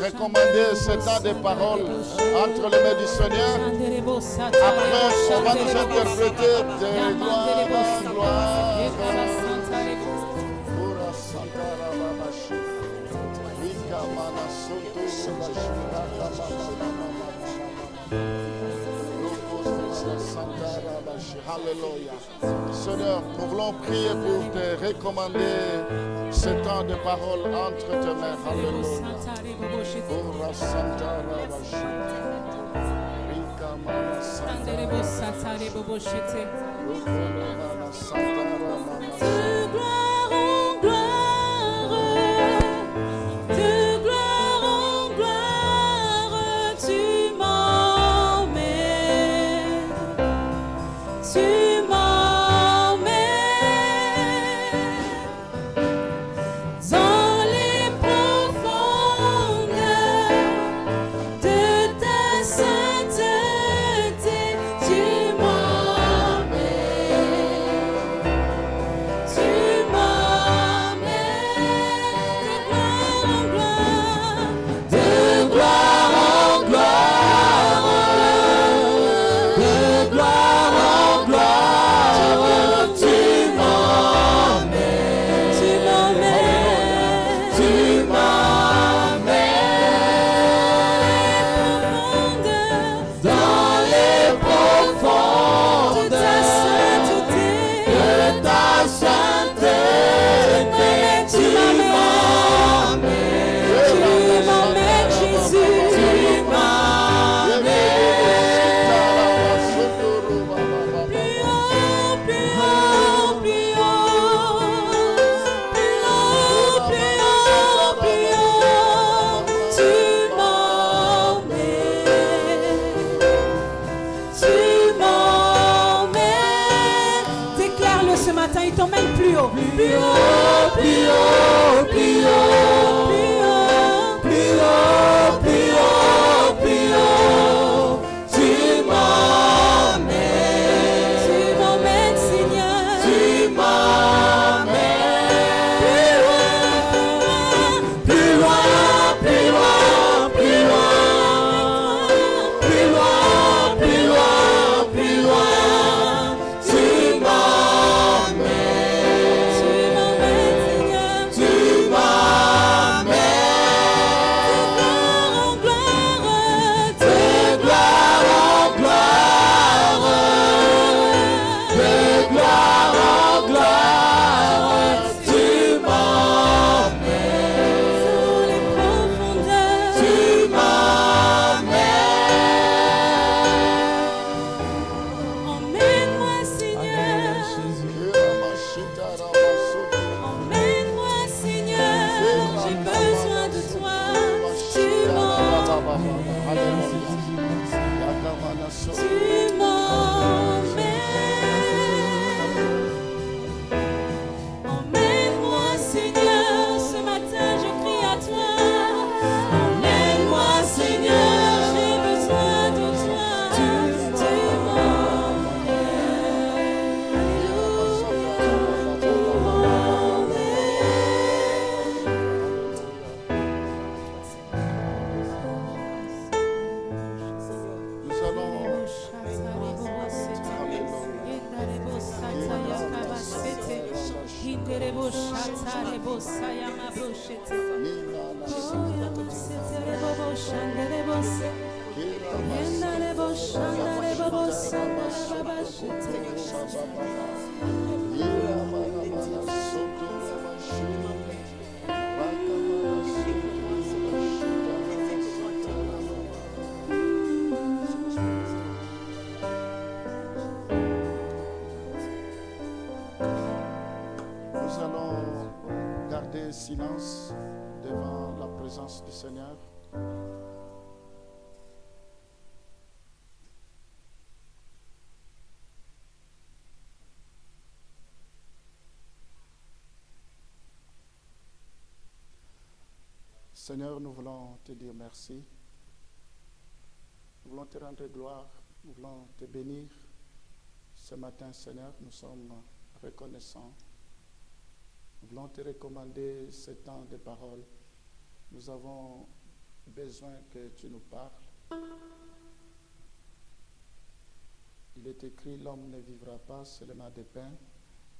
recommander ce temps de parole entre les mains du Seigneur. Après, on va nous interpréter de gloire en gloire. Alléluia. Seigneur, nous voulons prier pour te recommander ce temps de parole entre tes mains. Alléluia. Tu plus haut, plus haut, plus haut, plus haut, plus haut, plus haut, plus haut, plus haut. Tu m'emmènes, Seigneur. Tu m'emmènes plus loin, plus loin, plus loin, plus loin, plus loin, plus loin. Tu m'emmènes, Seigneur. Tu m'emmènes de gloire en gloire, de gloire en gloire. Tu m'emmènes sur les profondeurs. Tu m'emmènes. Emmène-moi, Seigneur. Emmène-moi, Seigneur. J'ai besoin de toi. Tu m'emmènes. Tu m'emmènes. Emmène-moi, Seigneur. Ce matin, je crie à toi. Emmène-moi, Seigneur. J'ai besoin de toi. Tu m'emmènes. Nous allons garder silence devant la présence du Seigneur. Seigneur, nous voulons te dire merci. Nous voulons te rendre gloire. Nous voulons te bénir. Ce matin, Seigneur, nous sommes reconnaissants. Nous voulons te recommander ce temps de parole. Nous avons besoin que tu nous parles. Il est écrit, l'homme ne vivra pas seulement de pain,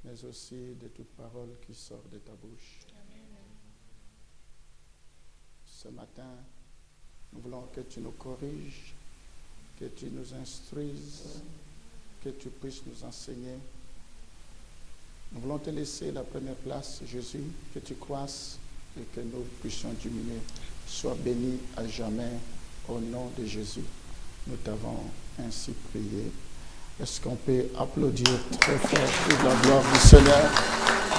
mais aussi de toute parole qui sort de ta bouche. Ce matin, nous voulons que tu nous corriges, que tu nous instruises, que tu puisses nous enseigner. Nous voulons te laisser la première place, Jésus, que tu croisses et que nous puissions diminuer. Sois béni à jamais au nom de Jésus. Nous t'avons ainsi prié. Est-ce qu'on peut applaudir très fort pour la gloire du Seigneur?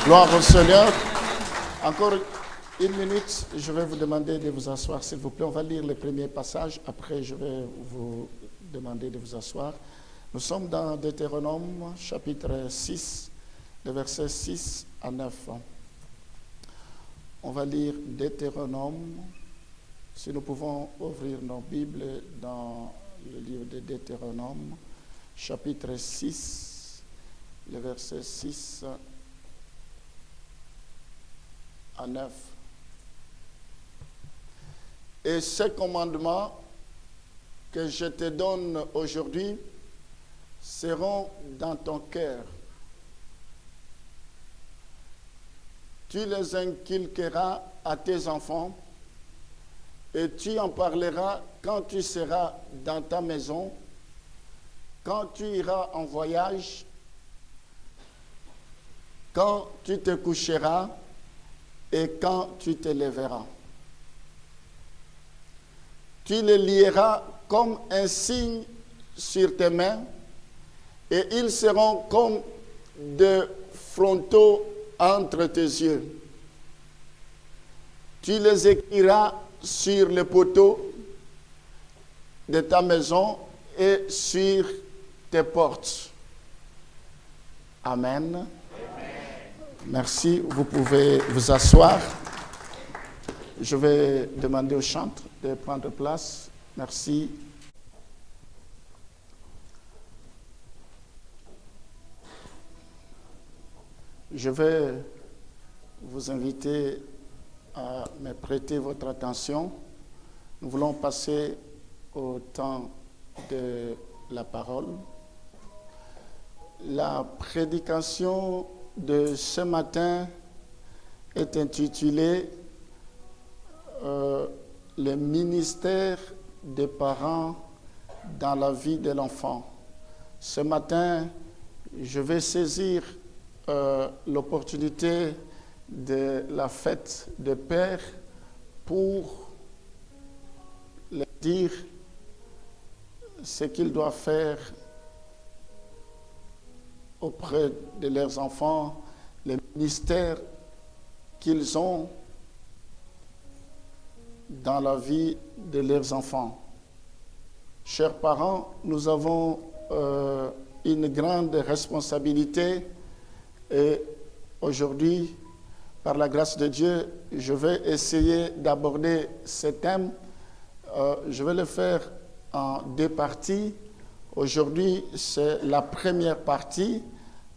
Gloire au Seigneur. Encore une minute, je vais vous demander de vous asseoir, s'il vous plaît. On va lire le premier passage. Après, je vais vous demander de vous asseoir. Nous sommes dans Deutéronome, chapitre 6, les versets 6 à 9. On va lire Deutéronome. Si nous pouvons ouvrir nos Bibles dans le livre de Deutéronome, chapitre 6, les versets 6 à 9. Et ces commandements que je te donne aujourd'hui seront dans ton cœur. Tu les inculqueras à tes enfants et tu en parleras quand tu seras dans ta maison, quand tu iras en voyage, quand tu te coucheras et quand tu te lèveras. Tu les lieras comme un signe sur tes mains et ils seront comme des frontaux entre tes yeux. Tu les écriras sur les poteaux de ta maison et sur tes portes. Amen. Merci. Vous pouvez vous asseoir. Je vais demander au chantre de prendre place. Merci. Je vais vous inviter à me prêter votre attention. Nous voulons passer au temps de la parole. La prédication de ce matin est intitulée le ministère des parents dans la vie de l'enfant. Ce matin, je vais saisir l'opportunité de la fête des pères pour leur dire ce qu'ils doivent faire auprès de leurs enfants, les ministères qu'ils ont dans la vie de leurs enfants. Chers parents, nous avons une grande responsabilité et aujourd'hui, par la grâce de Dieu, je vais essayer d'aborder ce thème. Je vais le faire en deux parties. Aujourd'hui, c'est la première partie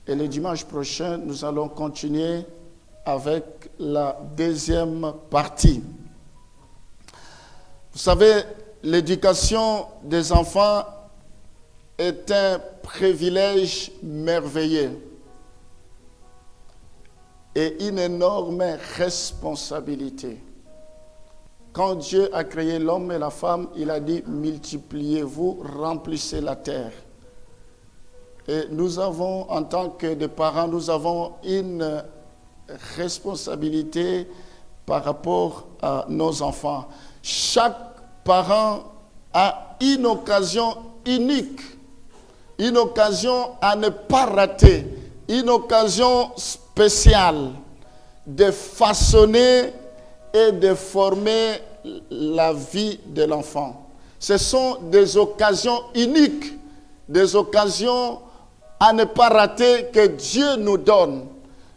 et le dimanche prochain, nous allons continuer avec la deuxième partie. Vous savez, l'éducation des enfants est un privilège merveilleux et une énorme responsabilité. Quand Dieu a créé l'homme et la femme, il a dit « multipliez-vous, remplissez la terre ». Et nous avons, en tant que des parents, nous avons une responsabilité par rapport à nos enfants. Chaque parent a une occasion unique, une occasion à ne pas rater, une occasion spéciale de façonner et de former la vie de l'enfant. Ce sont des occasions uniques, des occasions à ne pas rater que Dieu nous donne.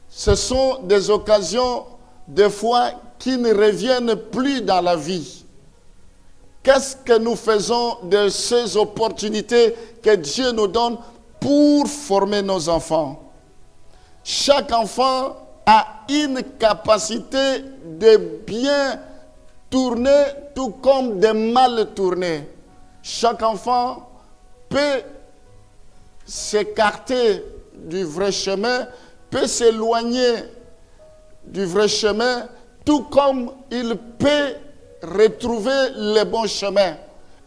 Ce sont des occasions, des fois, qui ne reviennent plus dans la vie. Qu'est-ce que nous faisons de ces opportunités que Dieu nous donne pour former nos enfants? Chaque enfant a une capacité de bien tourner, tout comme de mal tourner. Chaque enfant peut s'écarter du vrai chemin, peut s'éloigner du vrai chemin, tout comme il peut retrouver le bon chemin.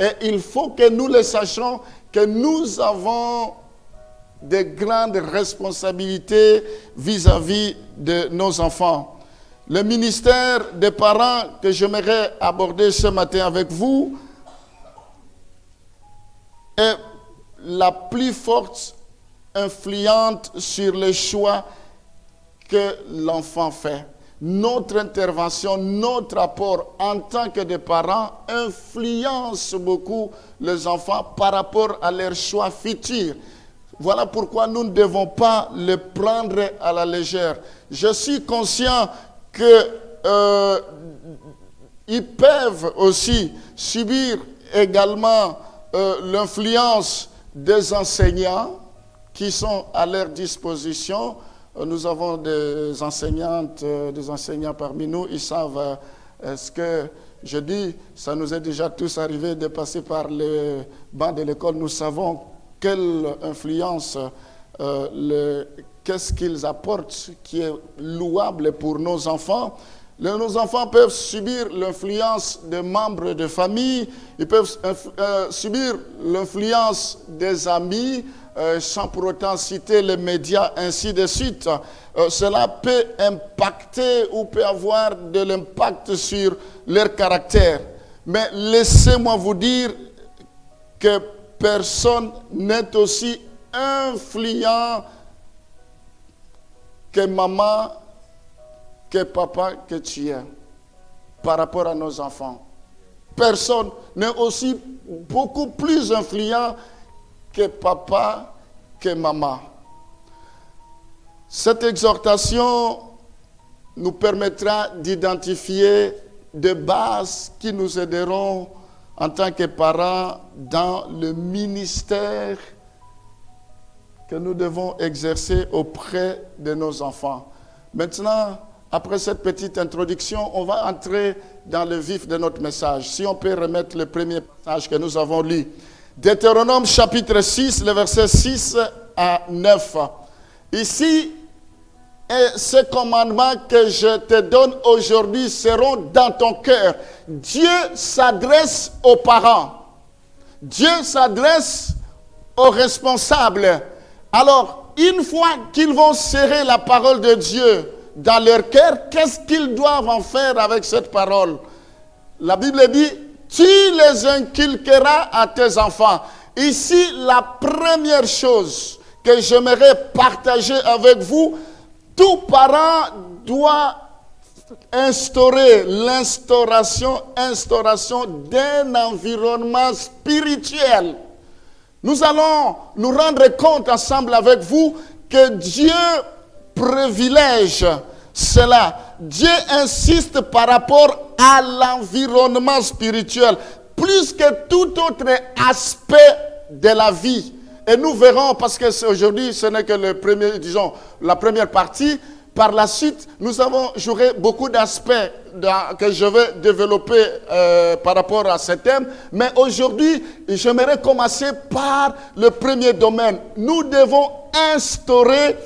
Et il faut que nous le sachions, que nous avons de grandes responsabilités vis-à-vis de nos enfants. Le ministère des parents que j'aimerais aborder ce matin avec vous est la plus forte influente sur les choix que l'enfant fait. Notre intervention, notre apport en tant que des parents influence beaucoup les enfants par rapport à leurs choix futurs. Voilà pourquoi nous ne devons pas le prendre à la légère. Je suis conscient que ils peuvent aussi subir également l'influence des enseignants qui sont à leur disposition. Nous avons des enseignantes, des enseignants parmi nous, ils savent ce que je dis. Ça nous est déjà tous arrivé de passer par le banc de l'école. Nous savons quelle influence, qu'est-ce qu'ils apportent qui est louable pour nos enfants. Nos enfants peuvent subir l'influence des membres de famille, ils peuvent subir l'influence des amis, sans pour autant citer les médias, ainsi de suite. Cela peut impacter ou peut avoir de l'impact sur leur caractère. Mais laissez-moi vous dire que personne n'est aussi influent que maman, que papa, que tu es, par rapport à nos enfants. Personne n'est aussi beaucoup plus influent que papa, que maman. Cette exhortation nous permettra d'identifier des bases qui nous aideront en tant que parents dans le ministère que nous devons exercer auprès de nos enfants. Maintenant, après cette petite introduction, on va entrer dans le vif de notre message. Si on peut remettre le premier passage que nous avons lu. Deutéronome chapitre 6, le verset 6 à 9. Ici, et ces commandements que je te donne aujourd'hui seront dans ton cœur. Dieu s'adresse aux parents. Dieu s'adresse aux responsables. Alors, une fois qu'ils vont serrer la parole de Dieu dans leur cœur, qu'est-ce qu'ils doivent en faire avec cette parole? La Bible dit, tu les inculqueras à tes enfants. Ici, la première chose que j'aimerais partager avec vous, tout parent doit instaurer l'instauration d'un environnement spirituel. Nous allons nous rendre compte ensemble avec vous que Dieu privilège cela. Dieu insiste par rapport à l'environnement spirituel, plus que tout autre aspect de la vie. Et nous verrons, parce que aujourd'hui, ce n'est que la première partie. Par la suite, j'aurai beaucoup d'aspects que je vais développer par rapport à ce thème. Mais aujourd'hui, j'aimerais commencer par le premier domaine. Nous devons instaurer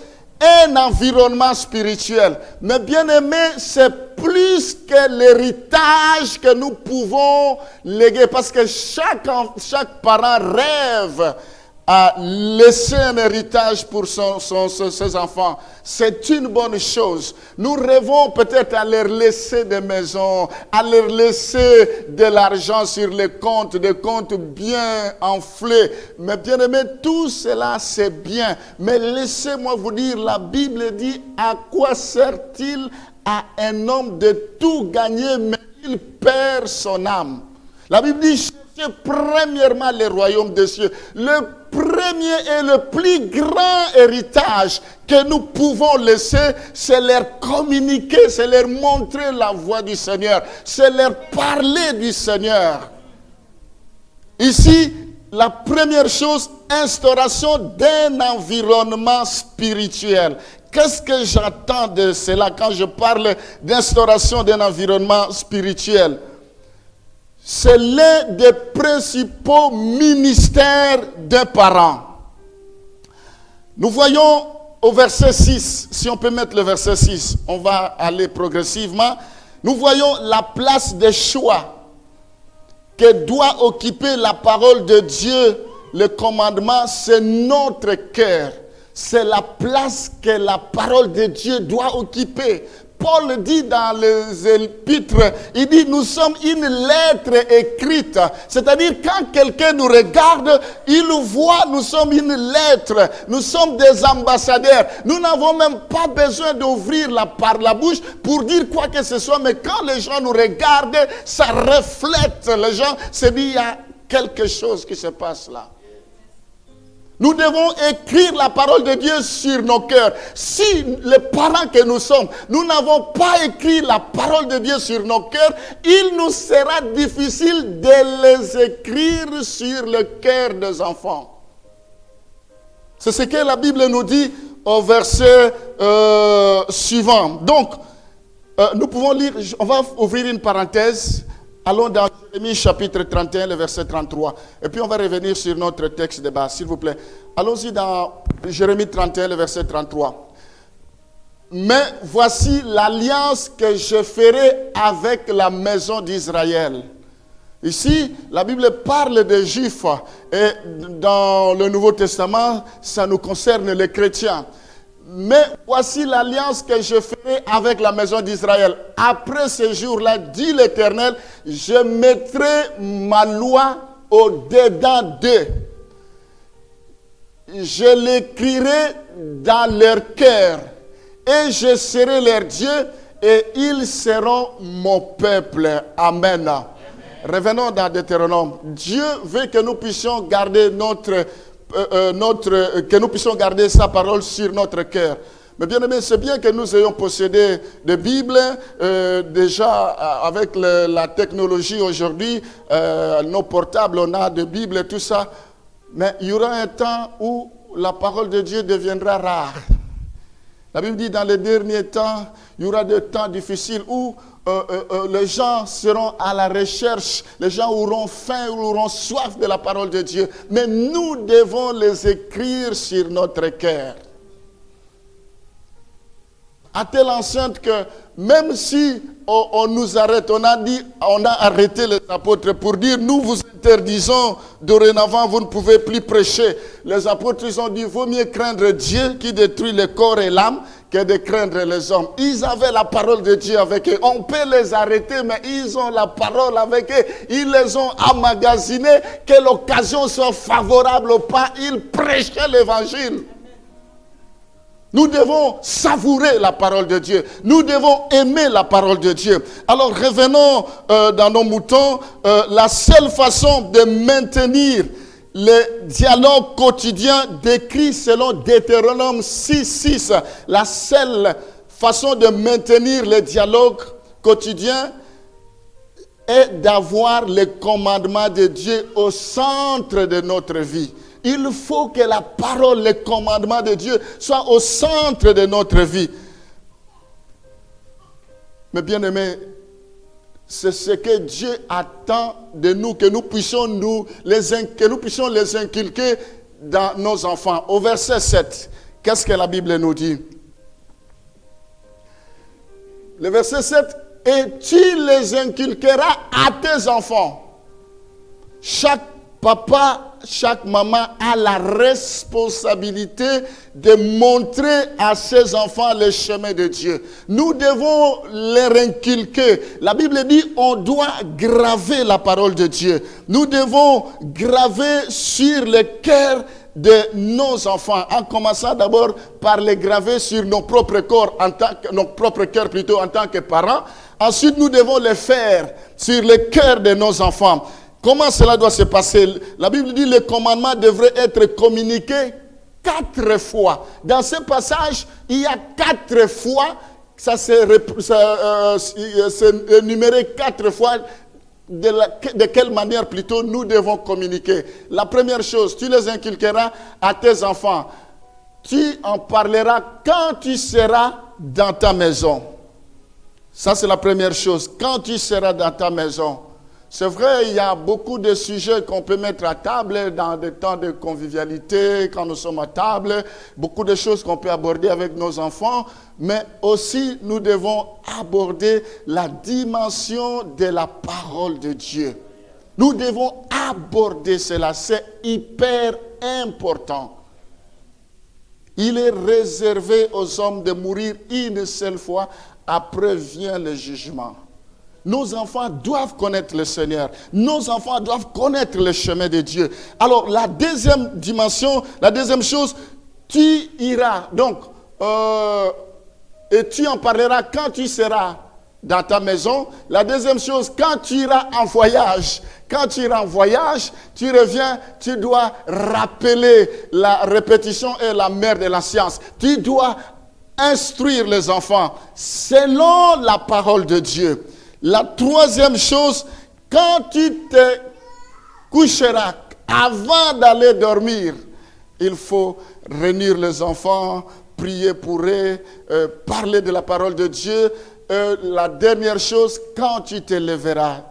un environnement spirituel. Mais bien aimé, c'est plus que l'héritage que nous pouvons léguer. Parce que chaque parent rêve à laisser un héritage pour ses enfants. C'est une bonne chose. Nous rêvons peut-être à leur laisser des maisons, à leur laisser de l'argent sur les comptes, des comptes bien enflés. Mais bien aimé, tout cela c'est bien. Mais laissez-moi vous dire, la Bible dit, à quoi sert-il à un homme de tout gagner, mais il perd son âme? La Bible dit, cherchez premièrement le royaume des cieux. Le premier et le plus grand héritage que nous pouvons laisser, c'est leur communiquer, c'est leur montrer la voie du Seigneur, c'est leur parler du Seigneur. Ici, la première chose, instauration d'un environnement spirituel. Qu'est-ce que j'entends de cela quand je parle d'instauration d'un environnement spirituel? C'est l'un des principaux ministères d'un parent. Nous voyons au verset 6, si on peut mettre le verset 6, on va aller progressivement. Nous voyons la place de choix que doit occuper la parole de Dieu, le commandement, c'est notre cœur. C'est la place que la parole de Dieu doit occuper. Paul dit dans les épîtres, il dit, nous sommes une lettre écrite. C'est-à-dire, quand quelqu'un nous regarde, il voit, nous sommes une lettre. Nous sommes des ambassadeurs. Nous n'avons même pas besoin d'ouvrir la bouche pour dire quoi que ce soit. Mais quand les gens nous regardent, ça reflète. Les gens se disent, il y a quelque chose qui se passe là. Nous devons écrire la parole de Dieu sur nos cœurs. Si les parents que nous sommes, nous n'avons pas écrit la parole de Dieu sur nos cœurs, il nous sera difficile de les écrire sur le cœur des enfants. C'est ce que la Bible nous dit au verset suivant. Donc, nous pouvons lire, on va ouvrir une parenthèse. Allons dans Jérémie chapitre 31, le verset 33. Et puis on va revenir sur notre texte de base, s'il vous plaît. Allons-y dans Jérémie 31, le verset 33. Mais voici l'alliance que je ferai avec la maison d'Israël. Ici, la Bible parle des Juifs. Et dans le Nouveau Testament, ça nous concerne les chrétiens. Mais voici l'alliance que je ferai avec la maison d'Israël. Après ce jour-là, dit l'Éternel, je mettrai ma loi au-dedans d'eux. Je l'écrirai dans leur cœur. Et je serai leur Dieu et ils seront mon peuple. Amen. Revenons dans Deutéronome. Dieu veut que nous puissions garder que nous puissions garder sa parole sur notre cœur. Mais bien aimé, c'est bien que nous ayons possédé des Bibles. Déjà, avec la technologie aujourd'hui, nos portables, on a des Bibles et tout ça. Mais il y aura un temps où la parole de Dieu deviendra rare. La Bible dit dans les derniers temps, il y aura des temps difficiles où les gens seront à la recherche, les gens auront faim, auront soif de la parole de Dieu. Mais nous devons les écrire sur notre cœur. À telle enceinte que même si on nous arrête, on a arrêté les apôtres pour dire nous vous interdisons dorénavant, vous ne pouvez plus prêcher. Les apôtres ils ont dit vaut mieux craindre Dieu qui détruit le corps et l'âme que de craindre les hommes. Ils avaient la parole de Dieu avec eux. On peut les arrêter, mais ils ont la parole avec eux. Ils les ont emmagasinés, que l'occasion soit favorable ou pas. Ils prêchaient l'évangile. Nous devons savourer la parole de Dieu. Nous devons aimer la parole de Dieu. Alors revenons dans nos moutons. La seule façon de maintenir le dialogue quotidien décrit selon Deutéronome 6.6, la seule façon de maintenir le dialogue quotidien est d'avoir le commandement de Dieu au centre de notre vie. Il faut que la parole, le commandement de Dieu soit au centre de notre vie. Mais bien aimés, c'est ce que Dieu attend de nous, que nous puissions les inculquer dans nos enfants. Au verset 7, qu'est-ce que la Bible nous dit? Le verset 7, « Et tu les inculqueras à tes enfants. » Chaque papa, chaque maman a la responsabilité de montrer à ses enfants le chemin de Dieu. Nous devons leur inculquer. La Bible dit on doit graver la parole de Dieu. Nous devons graver sur le cœur de nos enfants, en commençant d'abord par les graver sur nos propres corps, nos propres cœurs plutôt en tant que parents. Ensuite, nous devons les faire sur le cœur de nos enfants. Comment cela doit se passer? La Bible dit que le commandement devrait être communiqué 4 fois. Dans ce passage, il y a 4 fois, ça c'est énuméré 4 fois de quelle manière plutôt nous devons communiquer. La première chose, tu les inculqueras à tes enfants. Tu en parleras quand tu seras dans ta maison. Ça c'est la première chose, quand tu seras dans ta maison. C'est vrai, il y a beaucoup de sujets qu'on peut mettre à table dans des temps de convivialité, quand nous sommes à table, beaucoup de choses qu'on peut aborder avec nos enfants, mais aussi nous devons aborder la dimension de la parole de Dieu. Nous devons aborder cela, c'est hyper important. Il est réservé aux hommes de mourir une seule fois, après vient le jugement. Nos enfants doivent connaître le Seigneur. Nos enfants doivent connaître le chemin de Dieu. Alors, la deuxième dimension, la deuxième chose, tu iras. Donc, et tu en parleras quand tu seras dans ta maison. La deuxième chose, quand tu iras en voyage. Quand tu iras en voyage, tu reviens, tu dois rappeler la répétition est la mère de la science. Tu dois instruire les enfants selon la parole de Dieu. La troisième chose, quand tu te coucheras, avant d'aller dormir, il faut réunir les enfants, prier pour eux, parler de la parole de Dieu. La dernière chose, quand tu te lèveras,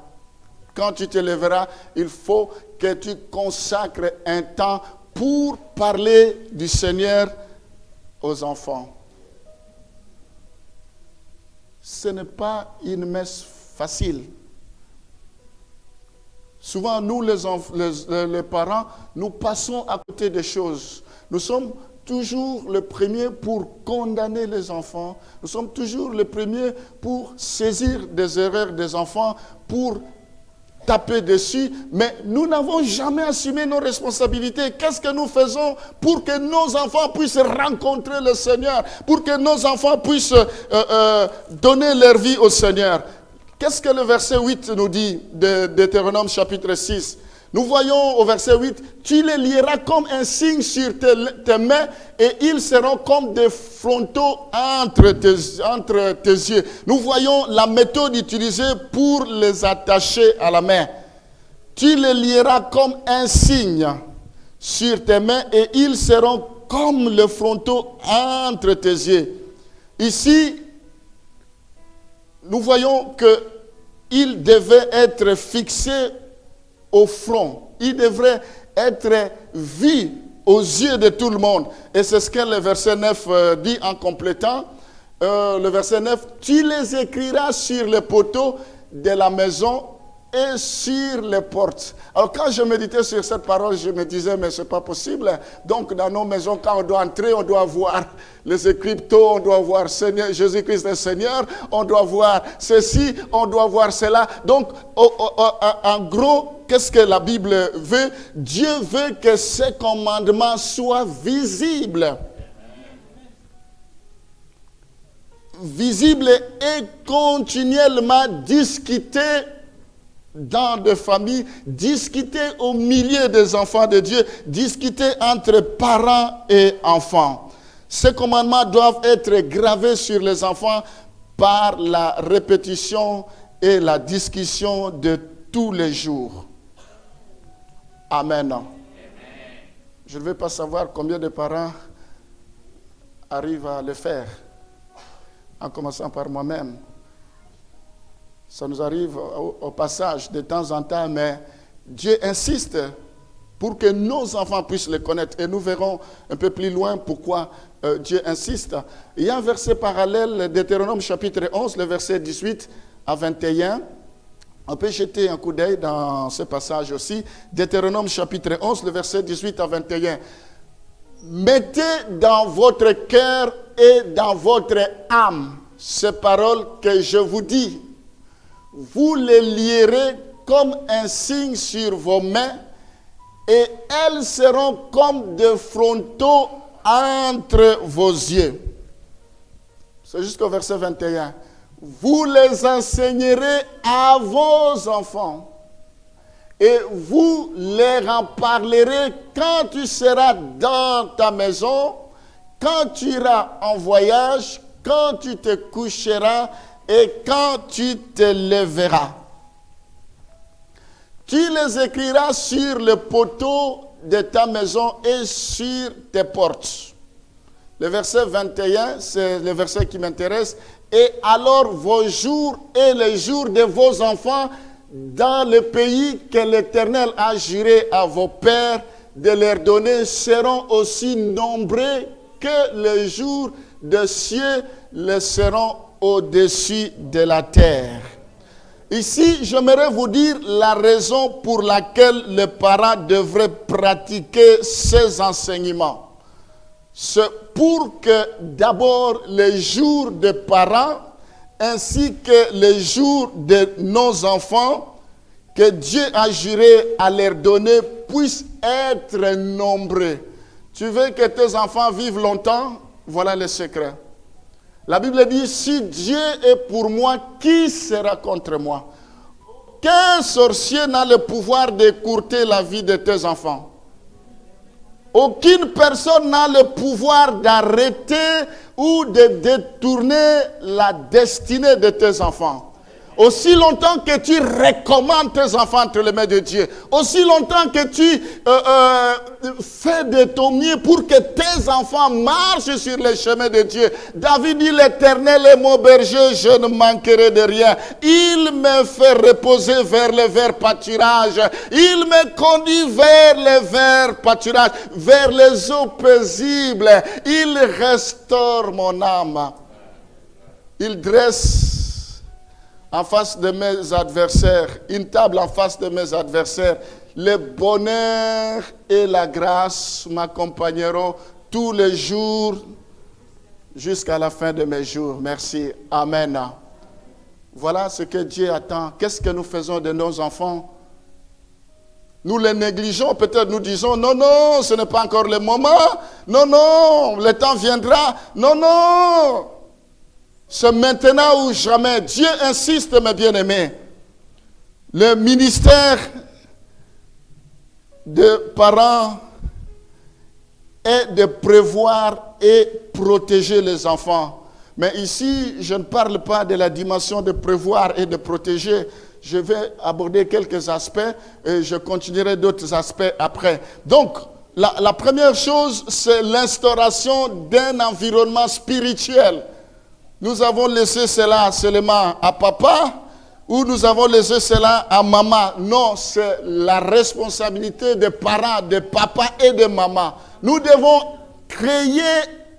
il faut que tu consacres un temps pour parler du Seigneur aux enfants. Ce n'est pas une messe facile. Souvent, nous, les parents, nous passons à côté des choses. Nous sommes toujours les premiers pour condamner les enfants. Nous sommes toujours les premiers pour saisir des erreurs des enfants, pour taper dessus. Mais nous n'avons jamais assumé nos responsabilités. Qu'est-ce que nous faisons pour que nos enfants puissent rencontrer le Seigneur, pour que nos enfants puissent donner leur vie au Seigneur? Qu'est-ce que le verset 8 nous dit de Deutéronome chapitre 6? Nous voyons au verset 8, tu les lieras comme un signe sur tes mains et ils seront comme des frontaux entre tes yeux. Nous voyons la méthode utilisée pour les attacher à la main. Tu les lieras comme un signe sur tes mains et ils seront comme le frontaux entre tes yeux. Ici, nous voyons qu'il devait être fixé au front. Il devrait être vu aux yeux de tout le monde. Et c'est ce que le verset 9 dit en complétant. Le verset 9, tu les écriras sur les poteaux de la maison et sur les portes. Alors quand je méditais sur cette parole, je me disais, mais ce n'est pas possible. Donc dans nos maisons, quand on doit entrer, on doit voir les écriptos, on doit voir Seigneur, Jésus-Christ le Seigneur, on doit voir ceci, on doit voir cela. Donc en gros, qu'est-ce que la Bible veut? Dieu veut que ses commandements soient visibles. Visibles et continuellement discutés dans des familles, discuter au milieu des enfants de Dieu, discuter entre parents et enfants. Ces commandements doivent être gravés sur les enfants par la répétition et la discussion de tous les jours. Amen. Je ne veux pas savoir combien de parents arrivent à le faire, en commençant par moi-même. Ça nous arrive au passage de temps en temps, mais Dieu insiste pour que nos enfants puissent le connaître. Et nous verrons un peu plus loin pourquoi Dieu insiste. Il y a un verset parallèle, Deutéronome chapitre 11, le verset 18 à 21. On peut jeter un coup d'œil dans ce passage aussi. Deutéronome chapitre 11, le verset 18 à 21. Mettez dans votre cœur et dans votre âme ces paroles que je vous dis. Vous les lierez comme un signe sur vos mains et elles seront comme des frontaux entre vos yeux. C'est jusqu'au verset 21. Vous les enseignerez à vos enfants et vous leur en parlerez quand tu seras dans ta maison, quand tu iras en voyage, quand tu te coucheras et quand tu te lèveras. Tu les écriras sur le poteau de ta maison et sur tes portes. Le verset 21, c'est le verset qui m'intéresse. Et alors vos jours et les jours de vos enfants dans le pays que l'Éternel a juré à vos pères de leur donner seront aussi nombreux que les jours des cieux le seront au-dessus de la terre. Ici, j'aimerais vous dire la raison pour laquelle les parents devraient pratiquer ces enseignements. C'est pour que d'abord les jours des parents ainsi que les jours de nos enfants que Dieu a juré à leur donner puissent être nombreux. Tu veux que tes enfants vivent longtemps? Voilà le secret. La Bible dit, si Dieu est pour moi, qui sera contre moi? Aucun sorcier n'a le pouvoir d'écourter la vie de tes enfants. Aucune personne n'a le pouvoir d'arrêter ou de détourner la destinée de tes enfants. Aussi longtemps que tu recommandes tes enfants entre les mains de Dieu, aussi longtemps que tu fais de ton mieux pour que tes enfants marchent sur les chemins de Dieu. David dit, l'Éternel est mon berger, je ne manquerai de rien. Il me fait reposer vers les verts pâturages. Il me conduit vers les verts pâturages, vers les eaux paisibles. Il restaure mon âme. Il dresse en face de mes adversaires, une table en face de mes adversaires. Le bonheur et la grâce m'accompagneront tous les jours jusqu'à la fin de mes jours. Merci. Amen. Voilà ce que Dieu attend. Qu'est-ce que nous faisons de nos enfants? Nous les négligeons, peut-être nous disons, non, non, ce n'est pas encore le moment. Non, non, le temps viendra. Non, non. C'est maintenant ou jamais. Dieu insiste, mes bien-aimés. Le ministère de parents est de prévoir et protéger les enfants. Mais ici, je ne parle pas de la dimension de prévoir et de protéger. Je vais aborder quelques aspects et je continuerai d'autres aspects après. Donc, la première chose, c'est l'instauration d'un environnement spirituel. Nous avons laissé cela seulement à papa ou nous avons laissé cela à maman. Non, c'est la responsabilité des parents, de papa et de maman. Nous devons créer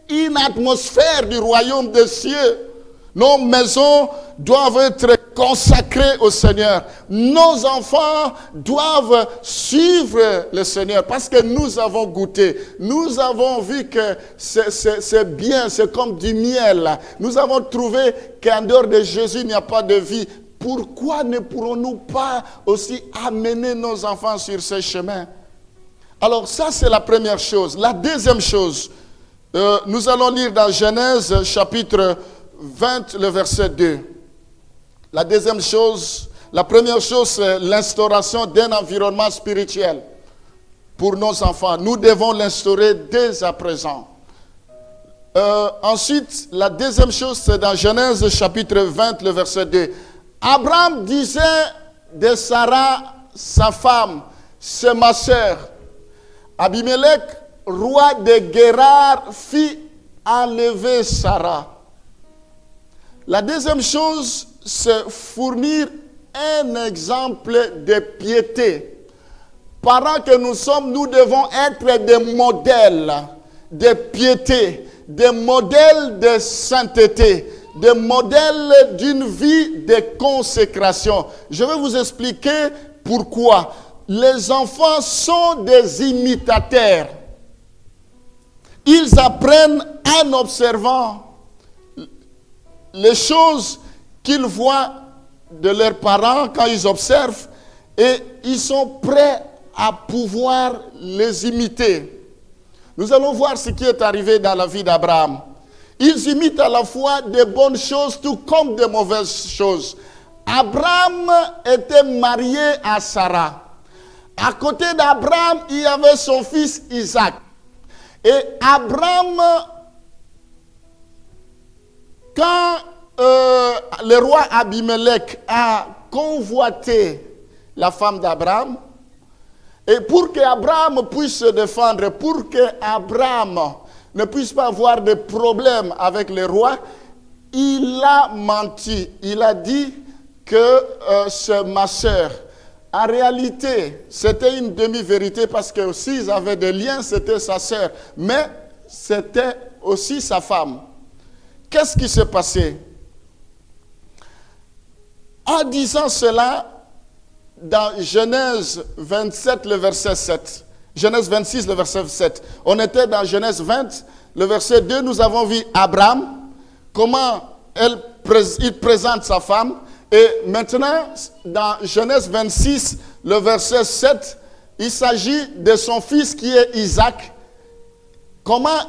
une atmosphère du royaume des cieux. Nos maisons doivent être consacrées au Seigneur. Nos enfants doivent suivre le Seigneur parce que nous avons goûté. Nous avons vu que c'est bien, c'est comme du miel. Nous avons trouvé qu'en dehors de Jésus, il n'y a pas de vie. Pourquoi ne pourrons-nous pas aussi amener nos enfants sur ce chemin? Alors ça, c'est la première chose. La deuxième chose, nous allons lire dans Genèse chapitre 20, le verset 2. La deuxième chose, la première chose, c'est l'instauration d'un environnement spirituel pour nos enfants. Nous devons l'instaurer dès à présent. Ensuite, la deuxième chose, c'est dans Genèse chapitre 20, le verset 2. Abraham disait de Sarah, sa femme, c'est ma sœur. Abimelech, roi de Guérar, fit enlever Sarah. La deuxième chose, c'est fournir un exemple de piété. Parents que nous sommes, nous devons être des modèles de piété, des modèles de sainteté, des modèles d'une vie de consécration. Je vais vous expliquer pourquoi. Les enfants sont des imitateurs. Ils apprennent en observant les choses qu'ils voient de leurs parents quand ils observent et ils sont prêts à pouvoir les imiter. Nous allons voir ce qui est arrivé dans la vie d'Abraham. Ils imitent à la fois des bonnes choses tout comme des mauvaises choses. Abraham était marié à Sarah. À côté d'Abraham, il y avait son fils Isaac. Et Abraham, quand le roi Abimelech a convoité la femme d'Abraham, et pour qu'Abraham puisse se défendre, pour qu'Abraham ne puisse pas avoir de problème avec le roi, il a menti. Il a dit que c'est ma sœur. En réalité, c'était une demi-vérité parce que s'ils avaient des liens, c'était sa sœur. Mais c'était aussi sa femme. Qu'est-ce qui s'est passé? En disant cela, dans Genèse 27, le verset 7, Genèse 26, le verset 7, on était dans Genèse 20, le verset 2, nous avons vu Abraham, comment il présente sa femme. Et maintenant, dans Genèse 26, le verset 7, il s'agit de son fils qui est Isaac. Comment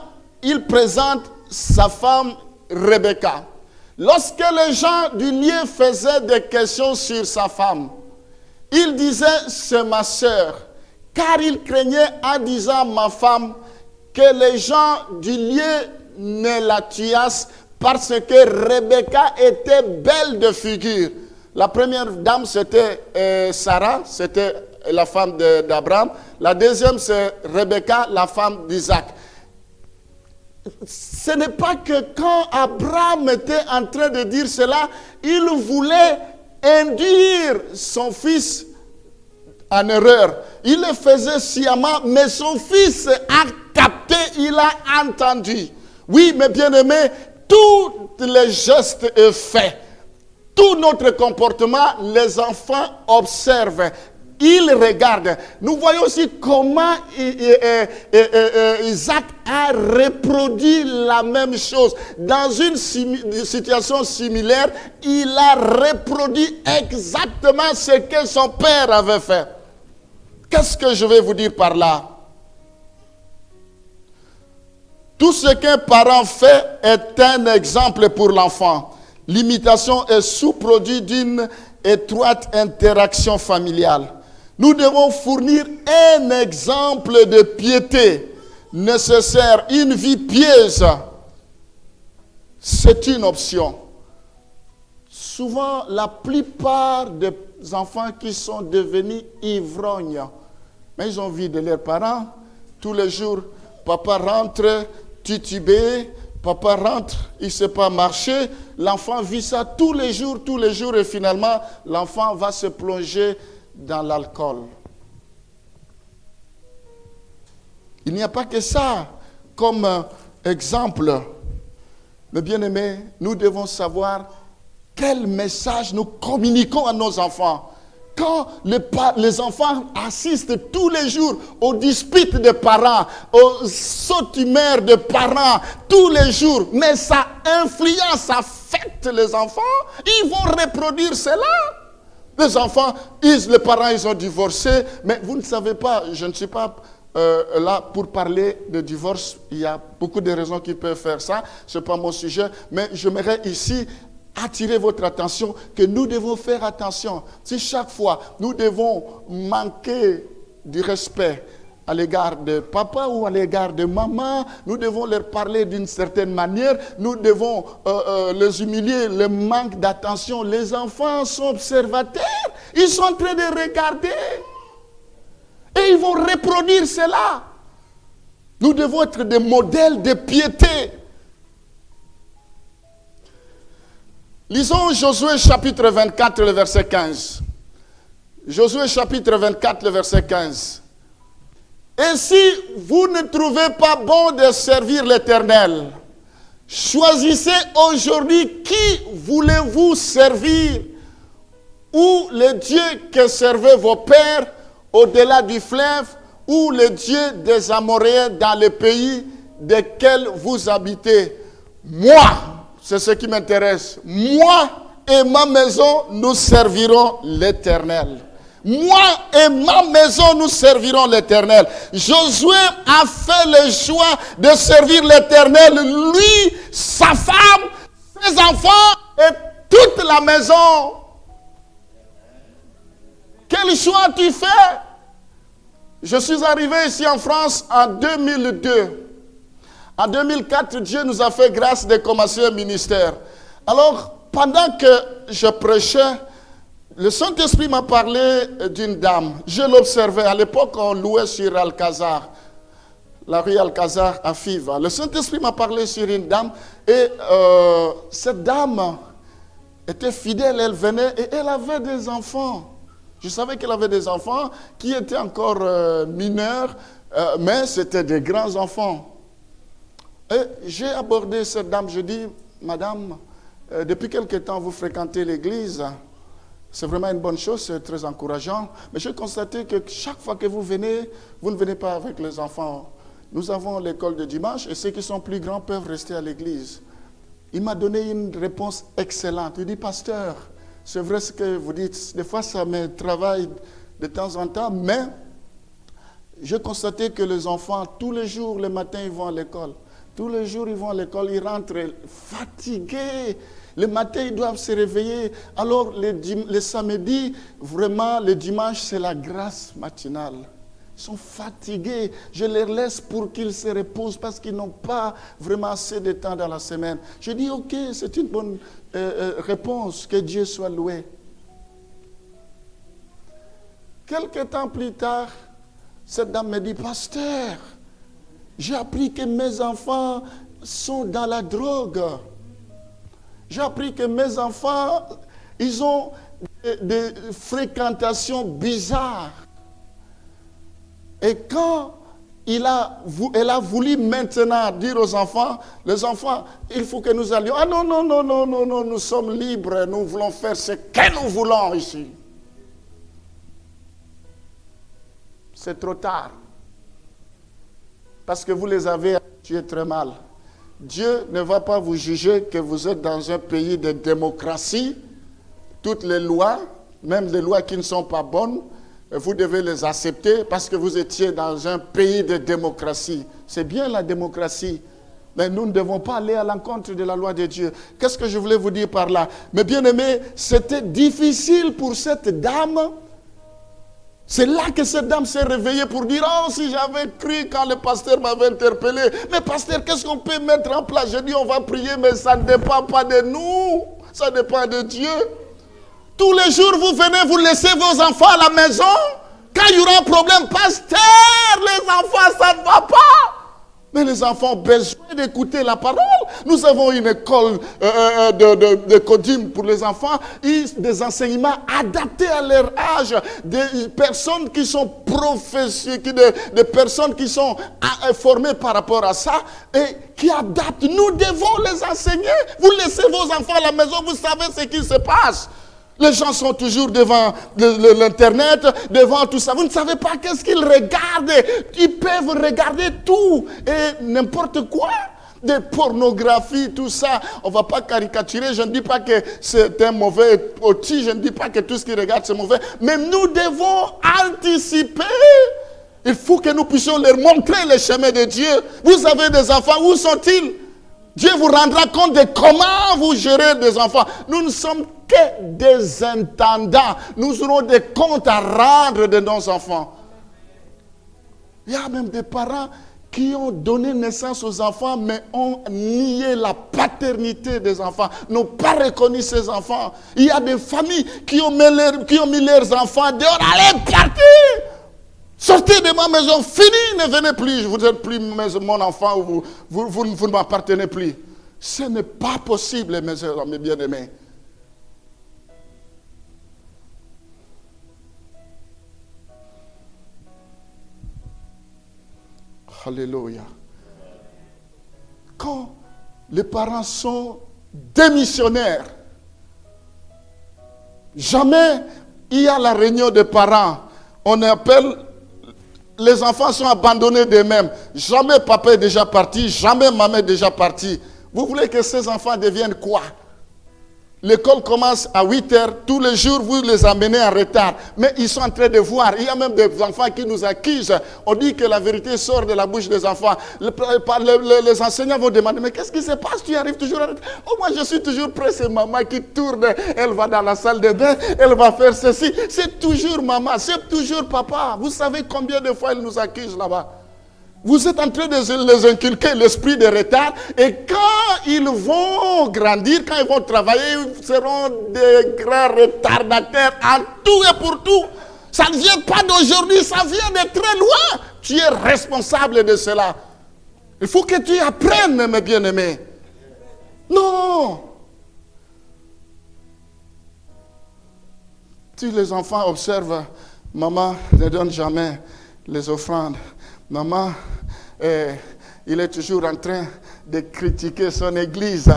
il présente sa femme Rebecca. Lorsque les gens du lieu faisaient des questions sur sa femme, il disait c'est ma sœur, car il craignait en disant ma femme que les gens du lieu ne la tuassent parce que Rebecca était belle de figure. La première dame c'était Sarah, c'était la femme d'Abraham. La deuxième c'est Rebecca, la femme d'Isaac. Ce n'est pas que quand Abraham était en train de dire cela, il voulait induire son fils en erreur. Il le faisait sciemment, mais son fils a capté, il a entendu. Oui, mes bien-aimés, tous les gestes et faits, tout notre comportement, les enfants observent. Ils regardent. Nous voyons aussi comment Isaac a reproduit la même chose. Dans une situation similaire, il a reproduit exactement ce que son père avait fait. Qu'est-ce que je vais vous dire par là? Tout ce qu'un parent fait est un exemple pour l'enfant. L'imitation est sous-produit d'une étroite interaction familiale. Nous devons fournir un exemple de piété nécessaire. Une vie pieuse, c'est une option. Souvent, la plupart des enfants qui sont devenus ivrognes, mais ils ont vu de leurs parents, tous les jours, papa rentre titubé, papa rentre, il ne sait pas marcher, l'enfant vit ça tous les jours, et finalement, l'enfant va se plonger dans l'alcool. Il n'y a pas que ça comme exemple. Mais bien aimés, nous devons savoir quel message nous communiquons à nos enfants. Quand les enfants assistent tous les jours aux disputes des parents, aux sautes humeurs des parents, tous les jours, mais ça influence, ça affecte les enfants, ils vont reproduire cela. Les enfants, les parents, ils ont divorcé, mais vous ne savez pas, je ne suis pas là pour parler de divorce. Il y a beaucoup de raisons qui peuvent faire ça, ce n'est pas mon sujet, mais j'aimerais ici attirer votre attention que nous devons faire attention. Si chaque fois nous devons manquer du respect à l'égard de papa ou à l'égard de maman, nous devons leur parler d'une certaine manière, nous devons les humilier, le manque d'attention. Les enfants sont observateurs, ils sont en train de regarder et ils vont reproduire cela. Nous devons être des modèles de piété. Lisons Josué chapitre 24, le verset 15. Josué chapitre 24, le verset 15. Et si vous ne trouvez pas bon de servir l'Éternel, choisissez aujourd'hui qui voulez-vous servir, ou le Dieu que servaient vos pères au-delà du fleuve, ou le Dieu des Amoréens dans le pays desquels vous habitez. Moi, c'est ce qui m'intéresse. Moi et ma maison, nous servirons l'Éternel. Moi et ma maison, nous servirons l'Éternel. Josué a fait le choix de servir l'Éternel. Lui, sa femme, ses enfants et toute la maison. Quel choix tu fais? Je suis arrivé ici en France en 2002. En 2004, Dieu nous a fait grâce de commencer un ministère. Alors, pendant que je prêchais, le Saint-Esprit m'a parlé d'une dame. Je l'observais. À l'époque, on louait sur Alcazar, la rue Alcazar à Fiva. Le Saint-Esprit m'a parlé sur une dame. Et cette dame était fidèle. Elle venait et elle avait des enfants. Je savais qu'elle avait des enfants qui étaient encore mineurs, mais c'était des grands enfants. Et j'ai abordé cette dame, je dis, madame, depuis quelque temps vous fréquentez l'église, c'est vraiment une bonne chose, c'est très encourageant, mais j'ai constaté que chaque fois que vous ne venez pas avec les enfants. Nous avons l'école de dimanche et ceux qui sont plus grands peuvent rester à l'église. Il m'a donné une réponse excellente. Il dit, pasteur, c'est vrai ce que vous dites, des fois ça me travaille de temps en temps, mais j'ai constaté que les enfants, tous les jours, le matin, ils vont à l'école. Tous les jours, ils vont à l'école, ils rentrent fatigués. Le matin, ils doivent se réveiller. Alors, les samedis, vraiment, le dimanche, c'est la grâce matinale. Ils sont fatigués. Je les laisse pour qu'ils se reposent parce qu'ils n'ont pas vraiment assez de temps dans la semaine. Je dis, ok, c'est une bonne réponse. Que Dieu soit loué. Quelque temps plus tard, cette dame me dit, pasteur, j'ai appris que mes enfants sont dans la drogue. J'ai appris que mes enfants, ils ont des fréquentations bizarres. Et quand elle a voulu maintenant dire aux enfants, les enfants, il faut que nous allions. Ah non, non, non, non, non, non, nous sommes libres, nous voulons faire ce que nous voulons ici. C'est trop tard. Parce que vous les avez tués très mal. Dieu ne va pas vous juger que vous êtes dans un pays de démocratie. Toutes les lois, même les lois qui ne sont pas bonnes, vous devez les accepter parce que vous étiez dans un pays de démocratie. C'est bien la démocratie, mais nous ne devons pas aller à l'encontre de la loi de Dieu. Qu'est-ce que je voulais vous dire par là? Mais bien aimé, c'était difficile pour cette dame C'est là que cette dame s'est réveillée pour dire, oh, si j'avais cru quand le pasteur m'avait interpellé. Mais pasteur, qu'est-ce qu'on peut mettre en place? J'ai dit, on va prier, mais ça ne dépend pas de nous. Ça dépend de Dieu. Tous les jours, vous venez, vous laissez vos enfants à la maison. Quand il y aura un problème, pasteur, les enfants, ça ne va pas. Mais les enfants ont besoin d'écouter la parole. Nous avons une école de coding pour les enfants, des enseignements adaptés à leur âge, des personnes qui sont professionnelles, des personnes qui sont formées par rapport à ça et qui adaptent. Nous devons les enseigner. Vous laissez vos enfants à la maison, vous savez ce qui se passe. Les gens sont toujours devant l'Internet, devant tout ça. Vous ne savez pas qu'est-ce qu'ils regardent. Ils peuvent regarder tout et n'importe quoi. Des pornographies, tout ça. On ne va pas caricaturer. Je ne dis pas que c'est un mauvais outil. Je ne dis pas que tout ce qu'ils regardent c'est mauvais. Mais nous devons anticiper. Il faut que nous puissions leur montrer le chemin de Dieu. Vous avez des enfants, où sont-ils? Dieu vous rendra compte de comment vous gérez des enfants. Nous ne sommes que des intendants. Nous aurons des comptes à rendre de nos enfants. Il y a même des parents qui ont donné naissance aux enfants, mais ont nié la paternité des enfants, n'ont pas reconnu ces enfants. Il y a des familles qui ont mis leurs enfants dehors. Allez, partez! Sortez de ma maison, fini, ne venez plus. Vous n'êtes plus mon enfant, vous ne m'appartenez plus. Ce n'est pas possible, mes soeurs, mes bien-aimés. Alléluia. Quand les parents sont démissionnaires, jamais il y a la réunion des parents. On appelle, les enfants sont abandonnés d'eux-mêmes. Jamais papa est déjà parti, jamais maman est déjà partie. Vous voulez que ces enfants deviennent quoi? L'école commence à 8h, tous les jours vous les amenez en retard. Mais ils sont en train de voir, il y a même des enfants qui nous accusent. On dit que la vérité sort de la bouche des enfants. Les enseignants vont demander, mais qu'est-ce qui se passe? Tu arrives toujours à... Oh, moi je suis toujours près, c'est maman qui tourne. Elle va dans la salle de bain, elle va faire ceci. C'est toujours maman, c'est toujours papa. Vous savez combien de fois ils nous accusent là-bas? Vous êtes en train de les inculquer l'esprit de retard. Et quand ils vont grandir, quand ils vont travailler, ils seront des grands retardataires en tout et pour tout. Ça ne vient pas d'aujourd'hui, ça vient de très loin. Tu es responsable de cela. Il faut que tu apprennes, mes bien-aimés. Non. Si les enfants observent, maman ne donne jamais les offrandes. Maman, il est toujours en train de critiquer son église.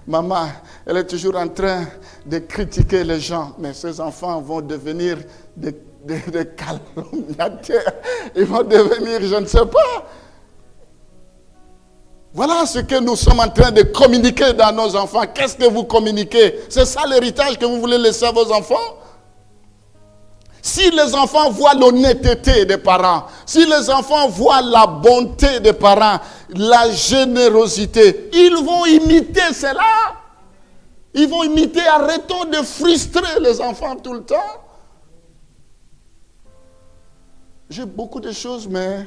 Maman, elle est toujours en train de critiquer les gens. Mais ces enfants vont devenir des calomniateurs. Ils vont devenir, je ne sais pas. Voilà ce que nous sommes en train de communiquer dans nos enfants. Qu'est-ce que vous communiquez? C'est ça l'héritage que vous voulez laisser à vos enfants? Si les enfants voient l'honnêteté des parents, si les enfants voient la bonté des parents, la générosité, ils vont imiter cela. Ils vont imiter, arrêtons de frustrer les enfants tout le temps. J'ai beaucoup de choses, mais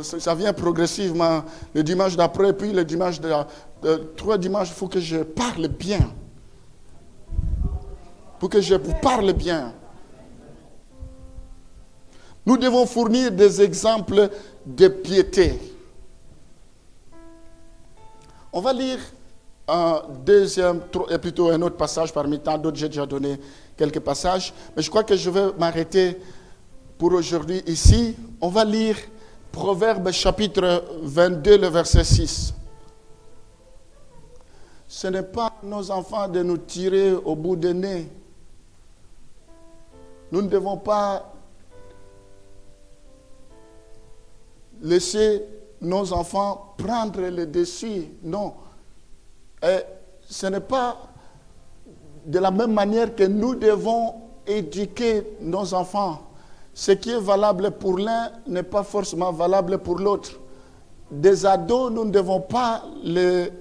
ça vient progressivement. Le dimanche d'après, puis le dimanche trois dimanches, il faut que je parle bien. Pour que je vous parle bien. Nous devons fournir des exemples de piété. On va lire un autre passage parmi tant d'autres. J'ai déjà donné quelques passages, mais je crois que je vais m'arrêter pour aujourd'hui ici. On va lire Proverbes chapitre 22, le verset 6. Ce n'est pas nos enfants de nous tirer au bout du nez. Nous ne devons pas laisser nos enfants prendre le dessus. Non. Et ce n'est pas de la même manière que nous devons éduquer nos enfants. Ce qui est valable pour l'un n'est pas forcément valable pour l'autre. Des ados, nous ne devons pas les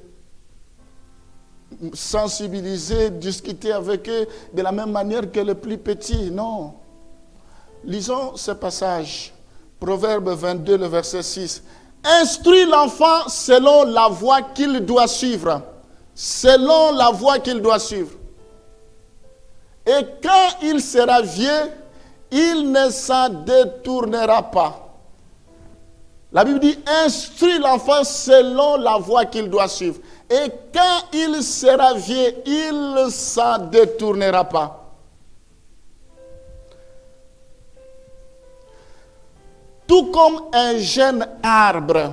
sensibiliser, discuter avec eux de la même manière que les plus petits. Non. Lisons ce passage. Proverbe 22, le verset 6. Instruis l'enfant selon la voie qu'il doit suivre. Selon la voie qu'il doit suivre. Et quand il sera vieux, il ne s'en détournera pas. La Bible dit, instruis l'enfant selon la voie qu'il doit suivre. Et quand il sera vieux, il ne s'en détournera pas. Tout comme un jeune arbre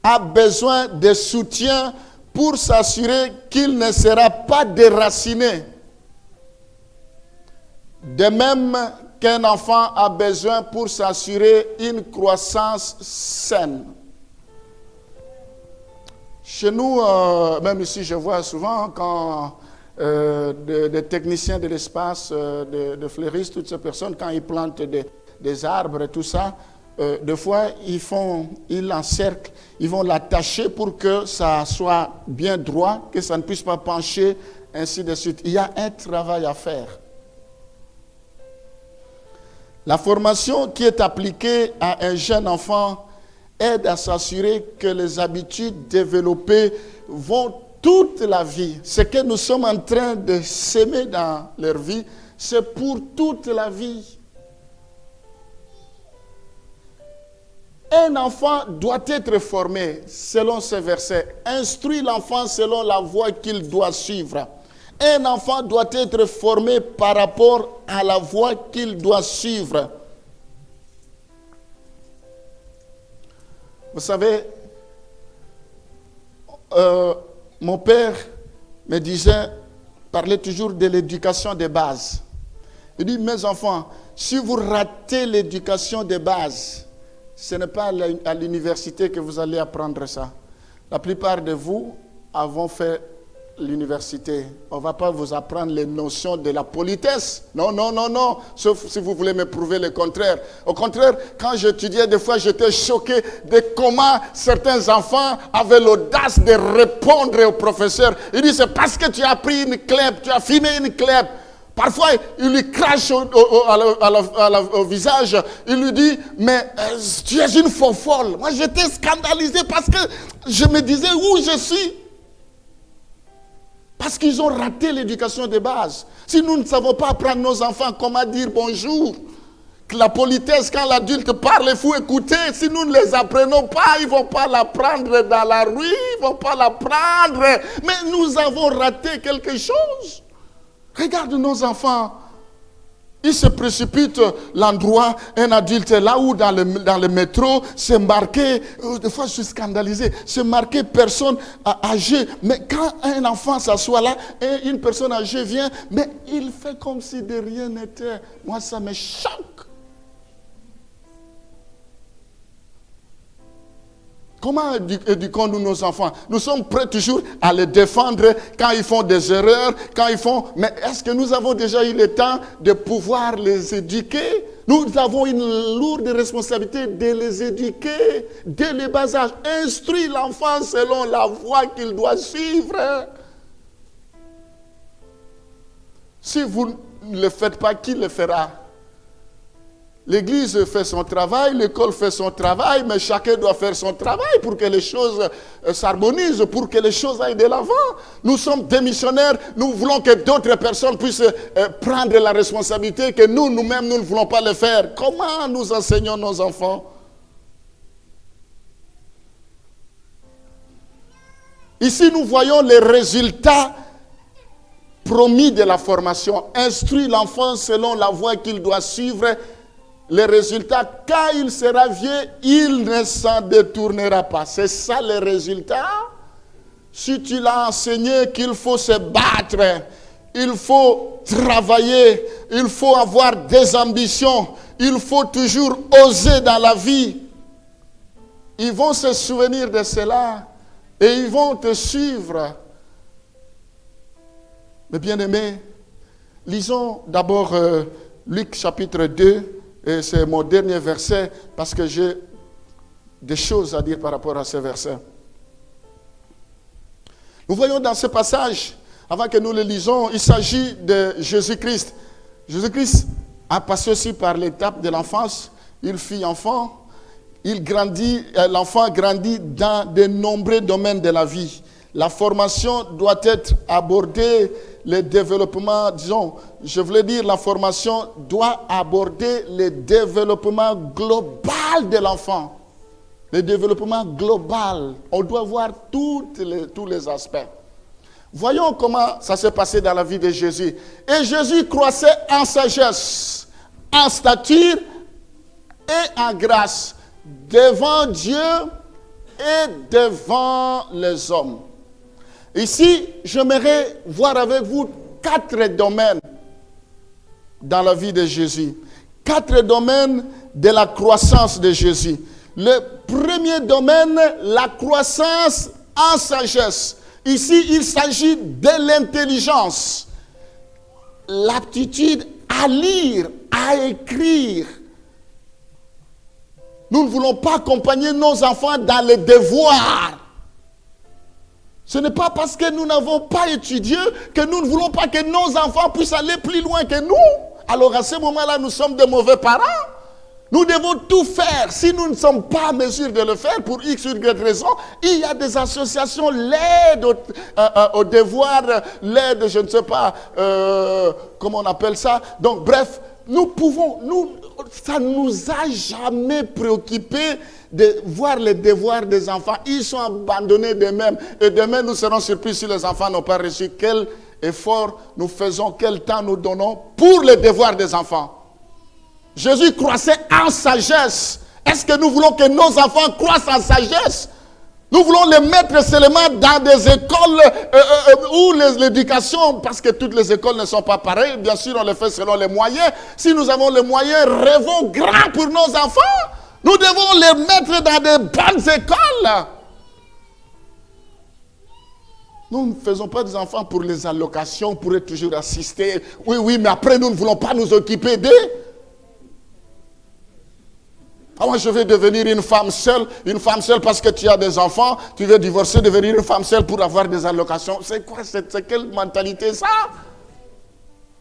a besoin de soutien pour s'assurer qu'il ne sera pas déraciné. De même qu'un enfant a besoin pour s'assurer une croissance saine. Chez nous, même ici, je vois souvent quand des techniciens de l'espace, de fleuristes, toutes ces personnes, quand ils plantent des arbres et tout ça, des fois, ils l'encerclent, ils vont l'attacher pour que ça soit bien droit, que ça ne puisse pas pencher, ainsi de suite. Il y a un travail à faire. La formation qui est appliquée à un jeune enfant aide à s'assurer que les habitudes développées vont toute la vie. Ce que nous sommes en train de s'aimer dans leur vie, c'est pour toute la vie. Un enfant doit être formé selon ce verset. Instruis l'enfant selon la voie qu'il doit suivre. Un enfant doit être formé par rapport à la voie qu'il doit suivre. Vous savez, mon père me disait, parlait toujours de l'éducation de base. Il dit, mes enfants, si vous ratez l'éducation de base, ce n'est pas à l'université que vous allez apprendre ça. La plupart de vous avons fait l'université. On ne va pas vous apprendre les notions de la politesse. Non, non, non, non. Sauf si vous voulez me prouver le contraire. Au contraire, quand j'étudiais, des fois, j'étais choqué de comment certains enfants avaient l'audace de répondre au professeur. Il dit, c'est parce que tu as pris une clèpe, tu as fumé une clèpe. Parfois, il lui crache au visage. Il lui dit, mais tu es une folle. Moi, j'étais scandalisé parce que je me disais où je suis. Parce qu'ils ont raté l'éducation de base. Si nous ne savons pas apprendre nos enfants comment dire bonjour, que la politesse, quand l'adulte parle, il faut écouter. Si nous ne les apprenons pas, ils ne vont pas l'apprendre dans la rue, ils ne vont pas l'apprendre. Mais nous avons raté quelque chose. Regarde nos enfants. Ils se précipitent l'endroit, un adulte est là ou dans le métro, c'est marqué, des fois je suis scandalisé, c'est marqué personne âgée. Mais quand un enfant s'assoit là, et une personne âgée vient, mais il fait comme si de rien n'était. Moi, ça me choque. Comment éduquons-nous nos enfants? Nous sommes prêts toujours à les défendre quand ils font des erreurs, quand ils font... Mais est-ce que nous avons déjà eu le temps de pouvoir les éduquer? Nous avons une lourde responsabilité de les éduquer dès le bas âge. Instruis l'enfant selon la voie qu'il doit suivre. Si vous ne le faites pas, qui le fera? L'Église fait son travail, l'école fait son travail, mais chacun doit faire son travail pour que les choses s'harmonisent, pour que les choses aillent de l'avant. Nous sommes des missionnaires, nous voulons que d'autres personnes puissent prendre la responsabilité que nous-mêmes, nous ne voulons pas le faire. Comment nous enseignons nos enfants? Ici, nous voyons les résultats promis de la formation. Instruis l'enfant selon la voie qu'il doit suivre. Les résultats, quand il sera vieux, il ne s'en détournera pas. C'est ça le résultat. Si tu l'as enseigné qu'il faut se battre, il faut travailler, il faut avoir des ambitions, il faut toujours oser dans la vie. Ils vont se souvenir de cela et ils vont te suivre. Mais bien aimés, lisons d'abord Luc chapitre 2. Et c'est mon dernier verset parce que j'ai des choses à dire par rapport à ce verset. Nous voyons dans ce passage, avant que nous le lisons, il s'agit de Jésus-Christ. Jésus-Christ a passé aussi par l'étape de l'enfance. Il fut enfant. L'enfant grandit dans de nombreux domaines de la vie. La formation doit être abordée, le développement, je voulais dire, la formation doit aborder le développement global de l'enfant. Le développement global. On doit voir tous les aspects. Voyons comment ça s'est passé dans la vie de Jésus. Et Jésus croissait en sagesse, en stature et en grâce, devant Dieu et devant les hommes. Ici, j'aimerais voir avec vous 4 domaines dans la vie de Jésus. 4 domaines de la croissance de Jésus. Le premier domaine, la croissance en sagesse. Ici, il s'agit de l'intelligence, l'aptitude à lire, à écrire. Nous ne voulons pas accompagner nos enfants dans les devoirs. Ce n'est pas parce que nous n'avons pas étudié que nous ne voulons pas que nos enfants puissent aller plus loin que nous. Alors à ce moment-là, nous sommes de mauvais parents. Nous devons tout faire. Si nous ne sommes pas en mesure de le faire pour X ou Y raison, il y a des associations, l'aide au devoir, l'aide, je ne sais pas, comment on appelle ça. Donc bref, ça ne nous a jamais préoccupés de voir les devoirs des enfants. Ils sont abandonnés d'eux-mêmes. Et demain, nous serons surpris si les enfants n'ont pas reçu. Quel effort nous faisons, quel temps nous donnons pour les devoirs des enfants. Jésus croissait en sagesse. Est-ce que nous voulons que nos enfants croissent en sagesse? Nous voulons les mettre seulement dans des écoles où l'éducation, parce que toutes les écoles ne sont pas pareilles, bien sûr on le fait selon les moyens. Si nous avons les moyens, rêvons grand pour nos enfants. Nous devons les mettre dans de bonnes écoles. Nous ne faisons pas des enfants pour les allocations, pour être toujours assistés. Oui, mais après nous ne voulons pas nous occuper d'eux. Ah, moi je vais devenir une femme seule parce que tu as des enfants, tu veux divorcer, devenir une femme seule pour avoir des allocations. C'est quoi, c'est quelle mentalité ça?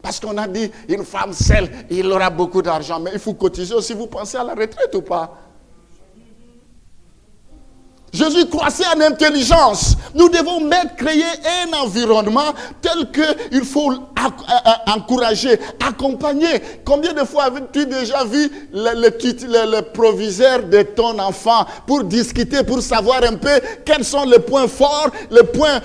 Parce qu'on a dit, une femme seule, il aura beaucoup d'argent, mais il faut cotiser aussi, vous pensez à la retraite ou pas? Jésus croissait en intelligence. Nous devons créer un environnement tel qu'il faut encourager, accompagner. Combien de fois as-tu déjà vu le proviseur de ton enfant pour discuter, pour savoir un peu quels sont les points forts, les points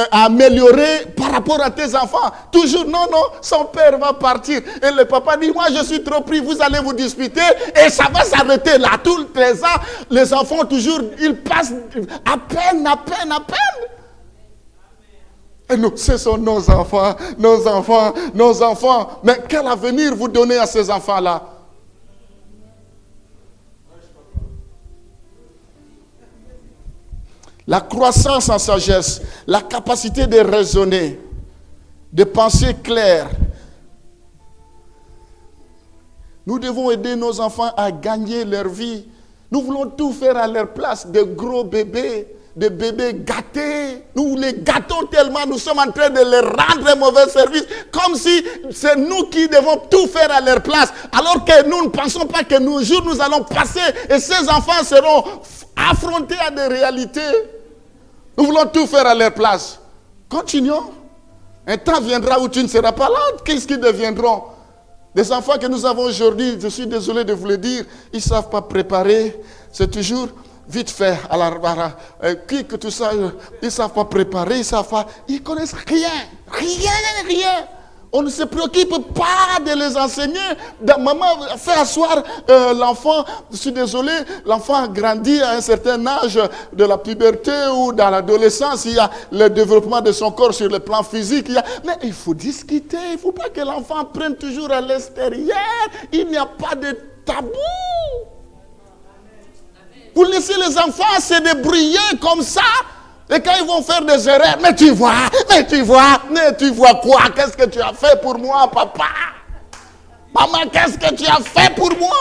à améliorer par rapport à tes enfants? Toujours, non, son père va partir. Et le papa dit, moi je suis trop pris, vous allez vous disputer et ça va s'arrêter là. Tous les ans, les enfants toujours, ils passent à peine. Et nous, ce sont nos enfants. Mais quel avenir vous donnez à ces enfants-là? La croissance en sagesse, la capacité de raisonner, de penser clair. Nous devons aider nos enfants à gagner leur vie. Nous voulons tout faire à leur place, de gros bébés, de bébés gâtés. Nous les gâtons tellement, nous sommes en train de leur rendre un mauvais service, comme si c'est nous qui devons tout faire à leur place, alors que nous ne pensons pas que nous allons passer et ces enfants seront affrontés à des réalités. Nous voulons tout faire à leur place. Continuons. Un temps viendra où tu ne seras pas là. Qu'est-ce qu'ils deviendront? Les enfants que nous avons aujourd'hui, je suis désolé de vous le dire, ils ne savent pas préparer. C'est toujours vite fait à la que tout ça, ils ne savent pas préparer, ils connaissent rien. On ne se préoccupe pas de les enseigner. Maman fait asseoir l'enfant, je suis désolé, l'enfant grandit à un certain âge de la puberté ou dans l'adolescence, il y a le développement de son corps sur le plan physique. Mais il faut discuter, il ne faut pas que l'enfant prenne toujours à l'extérieur. Il n'y a pas de tabou. Vous laissez les enfants se débrouiller comme ça. Et quand ils vont faire des erreurs, mais tu vois quoi? Qu'est-ce que tu as fait pour moi, papa? Maman, qu'est-ce que tu as fait pour moi?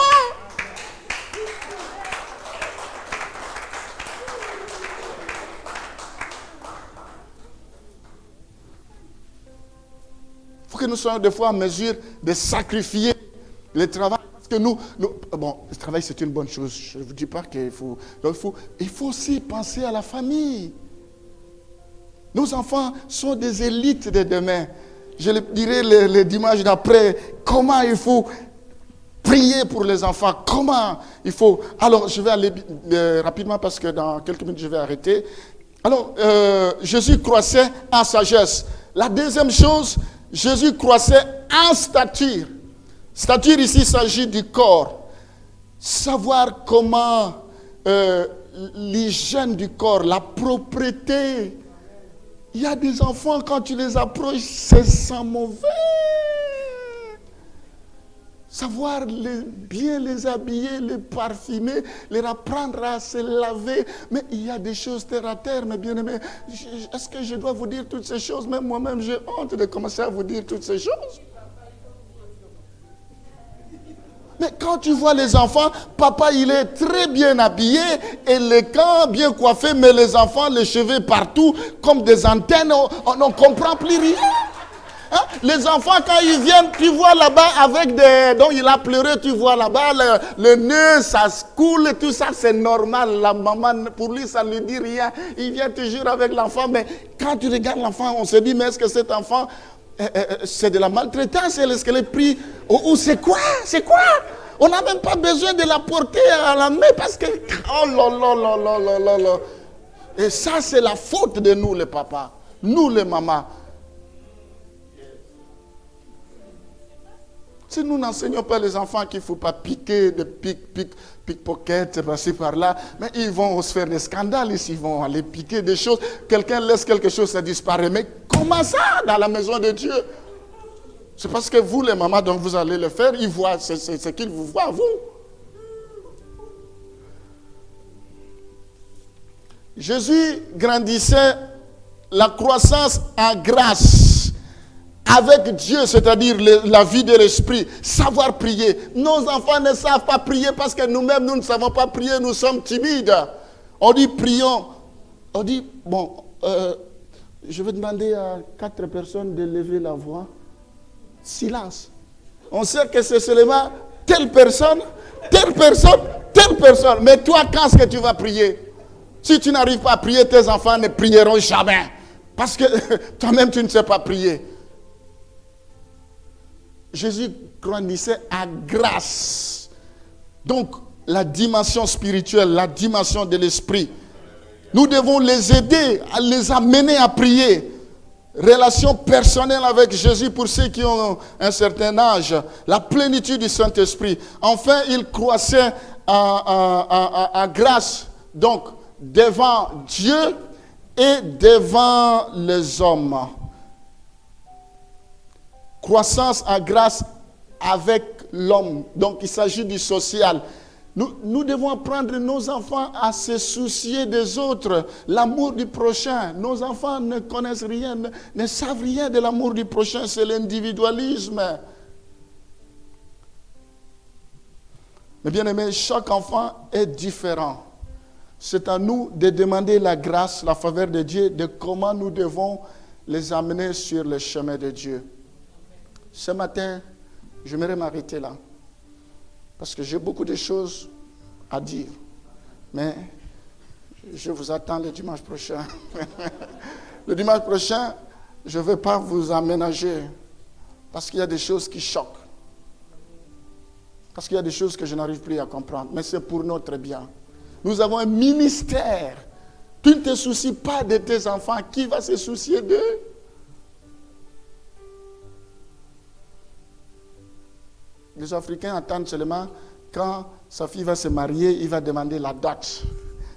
Il faut que nous soyons des fois en mesure de sacrifier Le travail, parce que bon, le travail c'est une bonne chose. Je ne vous dis pas qu'il faut, il faut aussi penser à la famille. Nos enfants sont des élites de demain. Je le dirai le dimanche d'après, comment il faut prier pour les enfants, comment il faut... Alors, je vais aller rapidement parce que dans quelques minutes, je vais arrêter. Alors, Jésus croissait en sagesse. La deuxième chose, Jésus croissait en stature. Stature ici, il s'agit du corps. Savoir comment l'hygiène du corps, la propreté. Il y a des enfants, quand tu les approches, c'est sans mauvais. Savoir bien les habiller, les parfumer, les apprendre à se laver. Mais il y a des choses terre à terre, mes bien-aimés. Est-ce que je dois vous dire toutes ces choses? Même moi-même, j'ai honte de commencer à vous dire toutes ces choses. Mais quand tu vois les enfants, papa, il est très bien habillé, élégant, bien coiffé, mais les enfants, les cheveux partout, comme des antennes, on ne comprend plus rien. Hein? Les enfants, quand ils viennent, tu vois là-bas avec donc il a pleuré, tu vois là-bas, le nez, ça se coule, tout ça, c'est normal. La maman, pour lui, ça ne lui dit rien. Il vient toujours avec l'enfant, mais quand tu regardes l'enfant, on se dit, mais est-ce que cet enfant, c'est de la maltraitance? Est-ce qu'elle est prise? Ou c'est quoi? C'est quoi? On n'a même pas besoin de la porter à la main parce que, oh là là là là là là là. Et ça, c'est la faute de nous, les papas, nous, les mamans. Si nous n'enseignons pas les enfants qu'il ne faut pas piquer, de pickpocket, passer par là, mais ils vont se faire des scandales ici, ils vont aller piquer des choses. Quelqu'un laisse quelque chose, ça disparaît. Mais comment ça, dans la maison de Dieu? C'est parce que vous, les mamans, donc vous allez le faire, ils voient, c'est ce qu'ils vous voient, vous. Jésus grandissait la croissance en grâce avec Dieu, c'est-à-dire la vie de l'esprit, savoir prier. Nos enfants ne savent pas prier parce que nous-mêmes, nous ne savons pas prier, nous sommes timides. On dit prions. On dit, bon, je vais demander à 4 personnes de lever la voix. Silence. On sait que c'est seulement telle personne, telle personne, telle personne. Mais toi, quand est-ce que tu vas prier? Si tu n'arrives pas à prier, tes enfants ne prieront jamais. Parce que toi-même, tu ne sais pas prier. Jésus grandissait à grâce. Donc, la dimension spirituelle, la dimension de l'esprit. Nous devons les aider, à les amener à prier. Relation personnelle avec Jésus pour ceux qui ont un certain âge. La plénitude du Saint-Esprit. Enfin, il croissait à grâce. Donc, devant Dieu et devant les hommes. Croissance en grâce avec l'homme. Donc, il s'agit du social. Nous devons apprendre nos enfants à se soucier des autres. L'amour du prochain. Nos enfants ne connaissent rien, ne savent rien de l'amour du prochain. C'est l'individualisme. Mais bien aimé, chaque enfant est différent. C'est à nous de demander la grâce, la faveur de Dieu, de comment nous devons les amener sur le chemin de Dieu. Ce matin, j'aimerais m'arrêter là. Parce que j'ai beaucoup de choses à dire. Mais je vous attends le dimanche prochain. Le dimanche prochain, je ne vais pas vous aménager. Parce qu'il y a des choses qui choquent. Parce qu'il y a des choses que je n'arrive plus à comprendre. Mais c'est pour notre bien. Nous avons un ministère. Tu ne te soucies pas de tes enfants. Qui va se soucier d'eux? Les Africains attendent seulement quand sa fille va se marier, il va demander la dot.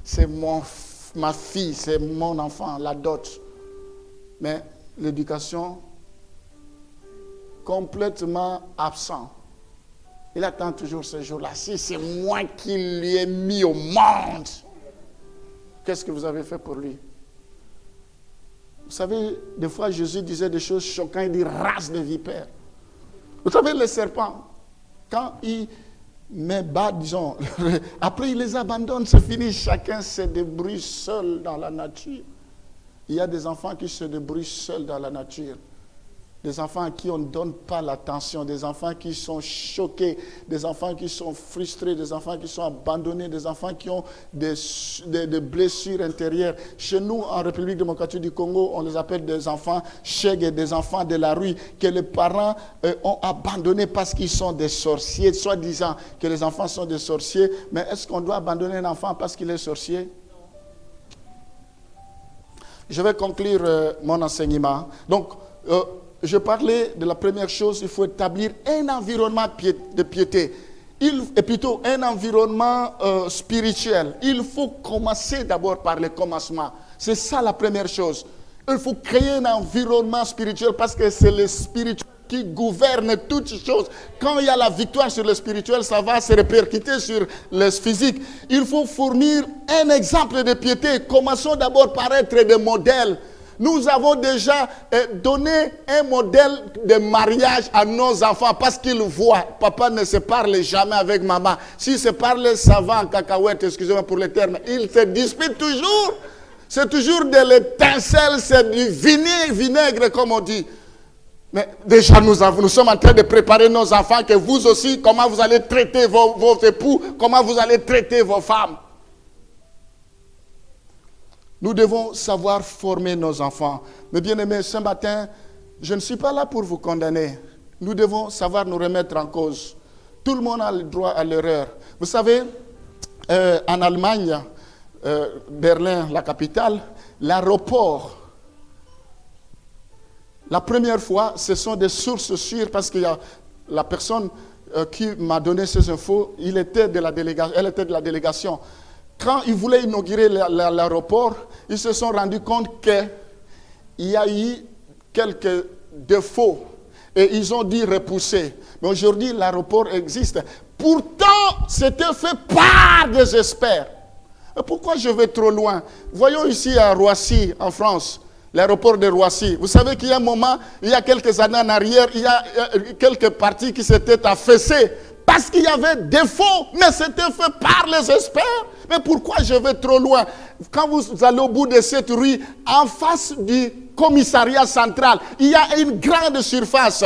C'est ma fille, c'est mon enfant, la dot. Mais l'éducation, complètement absent. Il attend toujours ce jour-là. Si c'est moi qui lui ai mis au monde, qu'est-ce que vous avez fait pour lui? Vous savez, des fois Jésus disait des choses choquantes, il dit race de vipères. Vous savez, les serpents, quand il met bas, disons, après il les abandonne, c'est fini, chacun se débrouille seul dans la nature. Il y a des enfants qui se débrouillent seuls dans la nature. Des enfants à qui on ne donne pas l'attention, des enfants qui sont choqués, des enfants qui sont frustrés, des enfants qui sont abandonnés, des enfants qui ont des blessures intérieures. Chez nous, en République démocratique du Congo, on les appelle des enfants chègues, des enfants de la rue, que les parents ont abandonnés parce qu'ils sont des sorciers, soi-disant que les enfants sont des sorciers. Mais est-ce qu'on doit abandonner un enfant parce qu'il est sorcier? Je vais conclure mon enseignement. Donc, je parlais de la première chose, il faut établir un environnement de piété, et plutôt un environnement spirituel. Il faut commencer d'abord par le commencement. C'est ça la première chose. Il faut créer un environnement spirituel parce que c'est le spirituel qui gouverne toutes choses. Quand il y a la victoire sur le spirituel, ça va se répercuter sur le physique. Il faut fournir un exemple de piété. Commençons d'abord par être des modèles. Nous avons déjà donné un modèle de mariage à nos enfants parce qu'ils voient. Papa ne se parle jamais avec maman. S'il se parle, ça va en cacahuète, excusez-moi pour le terme. Il se dispute toujours. C'est toujours de l'étincelle, c'est du vinaigre, comme on dit. Mais déjà, nous sommes en train de préparer nos enfants, que vous aussi, comment vous allez traiter vos époux, comment vous allez traiter vos femmes. Nous devons savoir former nos enfants. Mais bien aimés, ce matin, je ne suis pas là pour vous condamner. Nous devons savoir nous remettre en cause. Tout le monde a le droit à l'erreur. Vous savez, en Allemagne, Berlin, la capitale, l'aéroport, la première fois, ce sont des sources sûres parce qu'il y a la personne qui m'a donné ces infos, elle était de la délégation. Quand ils voulaient inaugurer l'aéroport, ils se sont rendus compte qu'il y a eu quelques défauts et ils ont dit repousser. Mais aujourd'hui, l'aéroport existe. Pourtant, c'était fait par des experts. Et pourquoi je vais trop loin? Voyons ici à Roissy, en France, l'aéroport de Roissy. Vous savez qu'il y a un moment, il y a quelques années en arrière, il y a quelques parties qui s'étaient affaissées. Parce qu'il y avait des faux, mais c'était fait par les experts. Mais pourquoi je vais trop loin? Quand vous allez au bout de cette rue, en face du commissariat central, il y a une grande surface.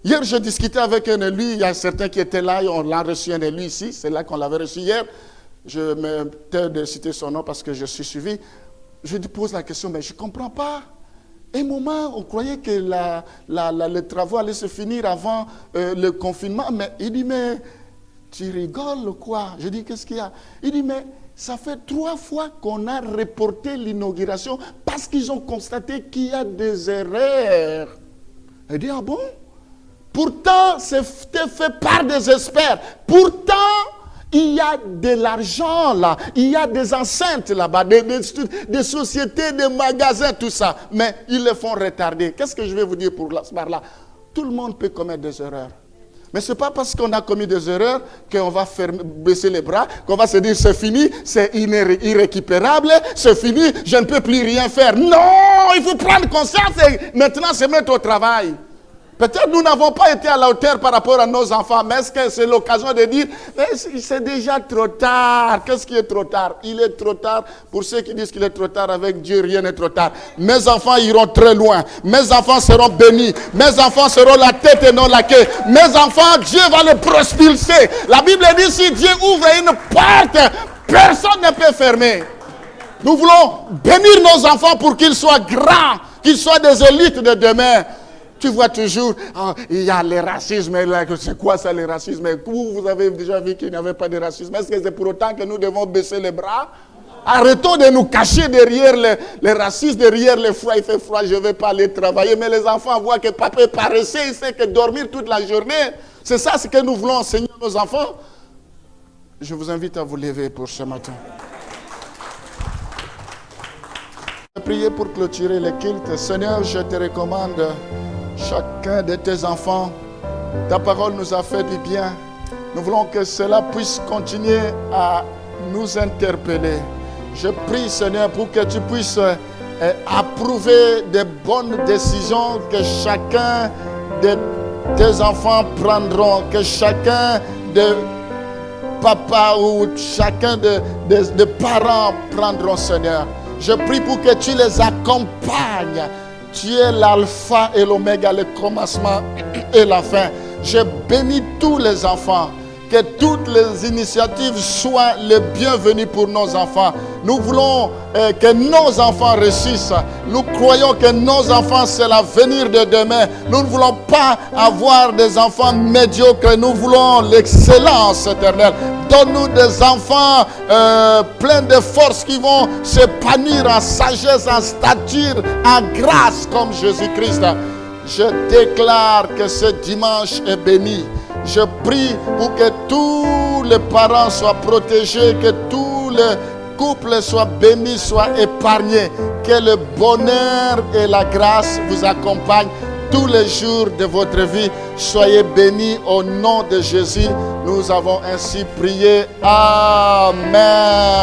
Hier, je discutais avec un élu, il y a certains qui étaient là, et on l'a reçu un élu ici, c'est là qu'on l'avait reçu hier. Je me tais de citer son nom parce que je suis suivi. Je lui pose la question, mais je ne comprends pas. Un moment, on croyait que les travaux allaient se finir avant le confinement. Mais il dit, mais tu rigoles ou quoi? Je dis, qu'est-ce qu'il y a? Il dit, mais ça fait 3 fois qu'on a reporté l'inauguration parce qu'ils ont constaté qu'il y a des erreurs. Il dit, ah bon? Pourtant, c'était fait par des experts. Pourtant, il y a de l'argent là, il y a des enceintes là-bas, des sociétés, des magasins, tout ça. Mais ils le font retarder. Qu'est-ce que je vais vous dire par là? Tout le monde peut commettre des erreurs. Mais ce n'est pas parce qu'on a commis des erreurs qu'on va baisser les bras, qu'on va se dire c'est fini, c'est irrécupérable, c'est fini, je ne peux plus rien faire. Non, il faut prendre conscience et maintenant se mettre au travail. Peut-être nous n'avons pas été à la hauteur par rapport à nos enfants, mais est-ce que c'est l'occasion de dire, mais c'est déjà trop tard. Qu'est-ce qui est trop tard? Il est trop tard. Pour ceux qui disent qu'il est trop tard, avec Dieu, rien n'est trop tard. Mes enfants iront très loin. Mes enfants seront bénis. Mes enfants seront la tête et non la queue. Mes enfants, Dieu va les propulser. La Bible dit, si Dieu ouvre une porte, personne ne peut fermer. Nous voulons bénir nos enfants pour qu'ils soient grands, qu'ils soient des élites de demain. Tu vois toujours, il y a le racisme. C'est quoi ça, le racisme? Vous avez déjà vu qu'il n'y avait pas de racisme. Est-ce que c'est pour autant que nous devons baisser les bras? Arrêtons de nous cacher derrière les racistes, derrière les froids. Il fait froid, je ne vais pas aller travailler. Mais les enfants voient que papa est paresseux, il sait que dormir toute la journée. C'est ça ce que nous voulons enseigner à nos enfants. Je vous invite à vous lever pour ce matin. Priez pour clôturer le culte. Seigneur, je te recommande chacun de tes enfants. Ta parole nous a fait du bien. Nous voulons que cela puisse continuer à nous interpeller. Je prie, Seigneur, pour que tu puisses approuver des bonnes décisions que chacun de tes enfants prendront, que chacun de papa ou chacun de parents prendront, Seigneur. Je prie pour que tu les accompagnes. Tu es l'alpha et l'oméga, le commencement et la fin. Je bénis tous les enfants. Que toutes les initiatives soient les bienvenues pour nos enfants. Nous voulons que nos enfants réussissent. Nous croyons que nos enfants, c'est l'avenir de demain. Nous ne voulons pas avoir des enfants médiocres. Nous voulons l'excellence éternelle. Donne-nous des enfants pleins de force qui vont s'épanouir en sagesse, en stature, en grâce comme Jésus-Christ. Je déclare que ce dimanche est béni. Je prie pour que tous les parents soient protégés, que tous les couples soient bénis, soient épargnés. Que le bonheur et la grâce vous accompagnent tous les jours de votre vie. Soyez bénis au nom de Jésus. Nous avons ainsi prié. Amen.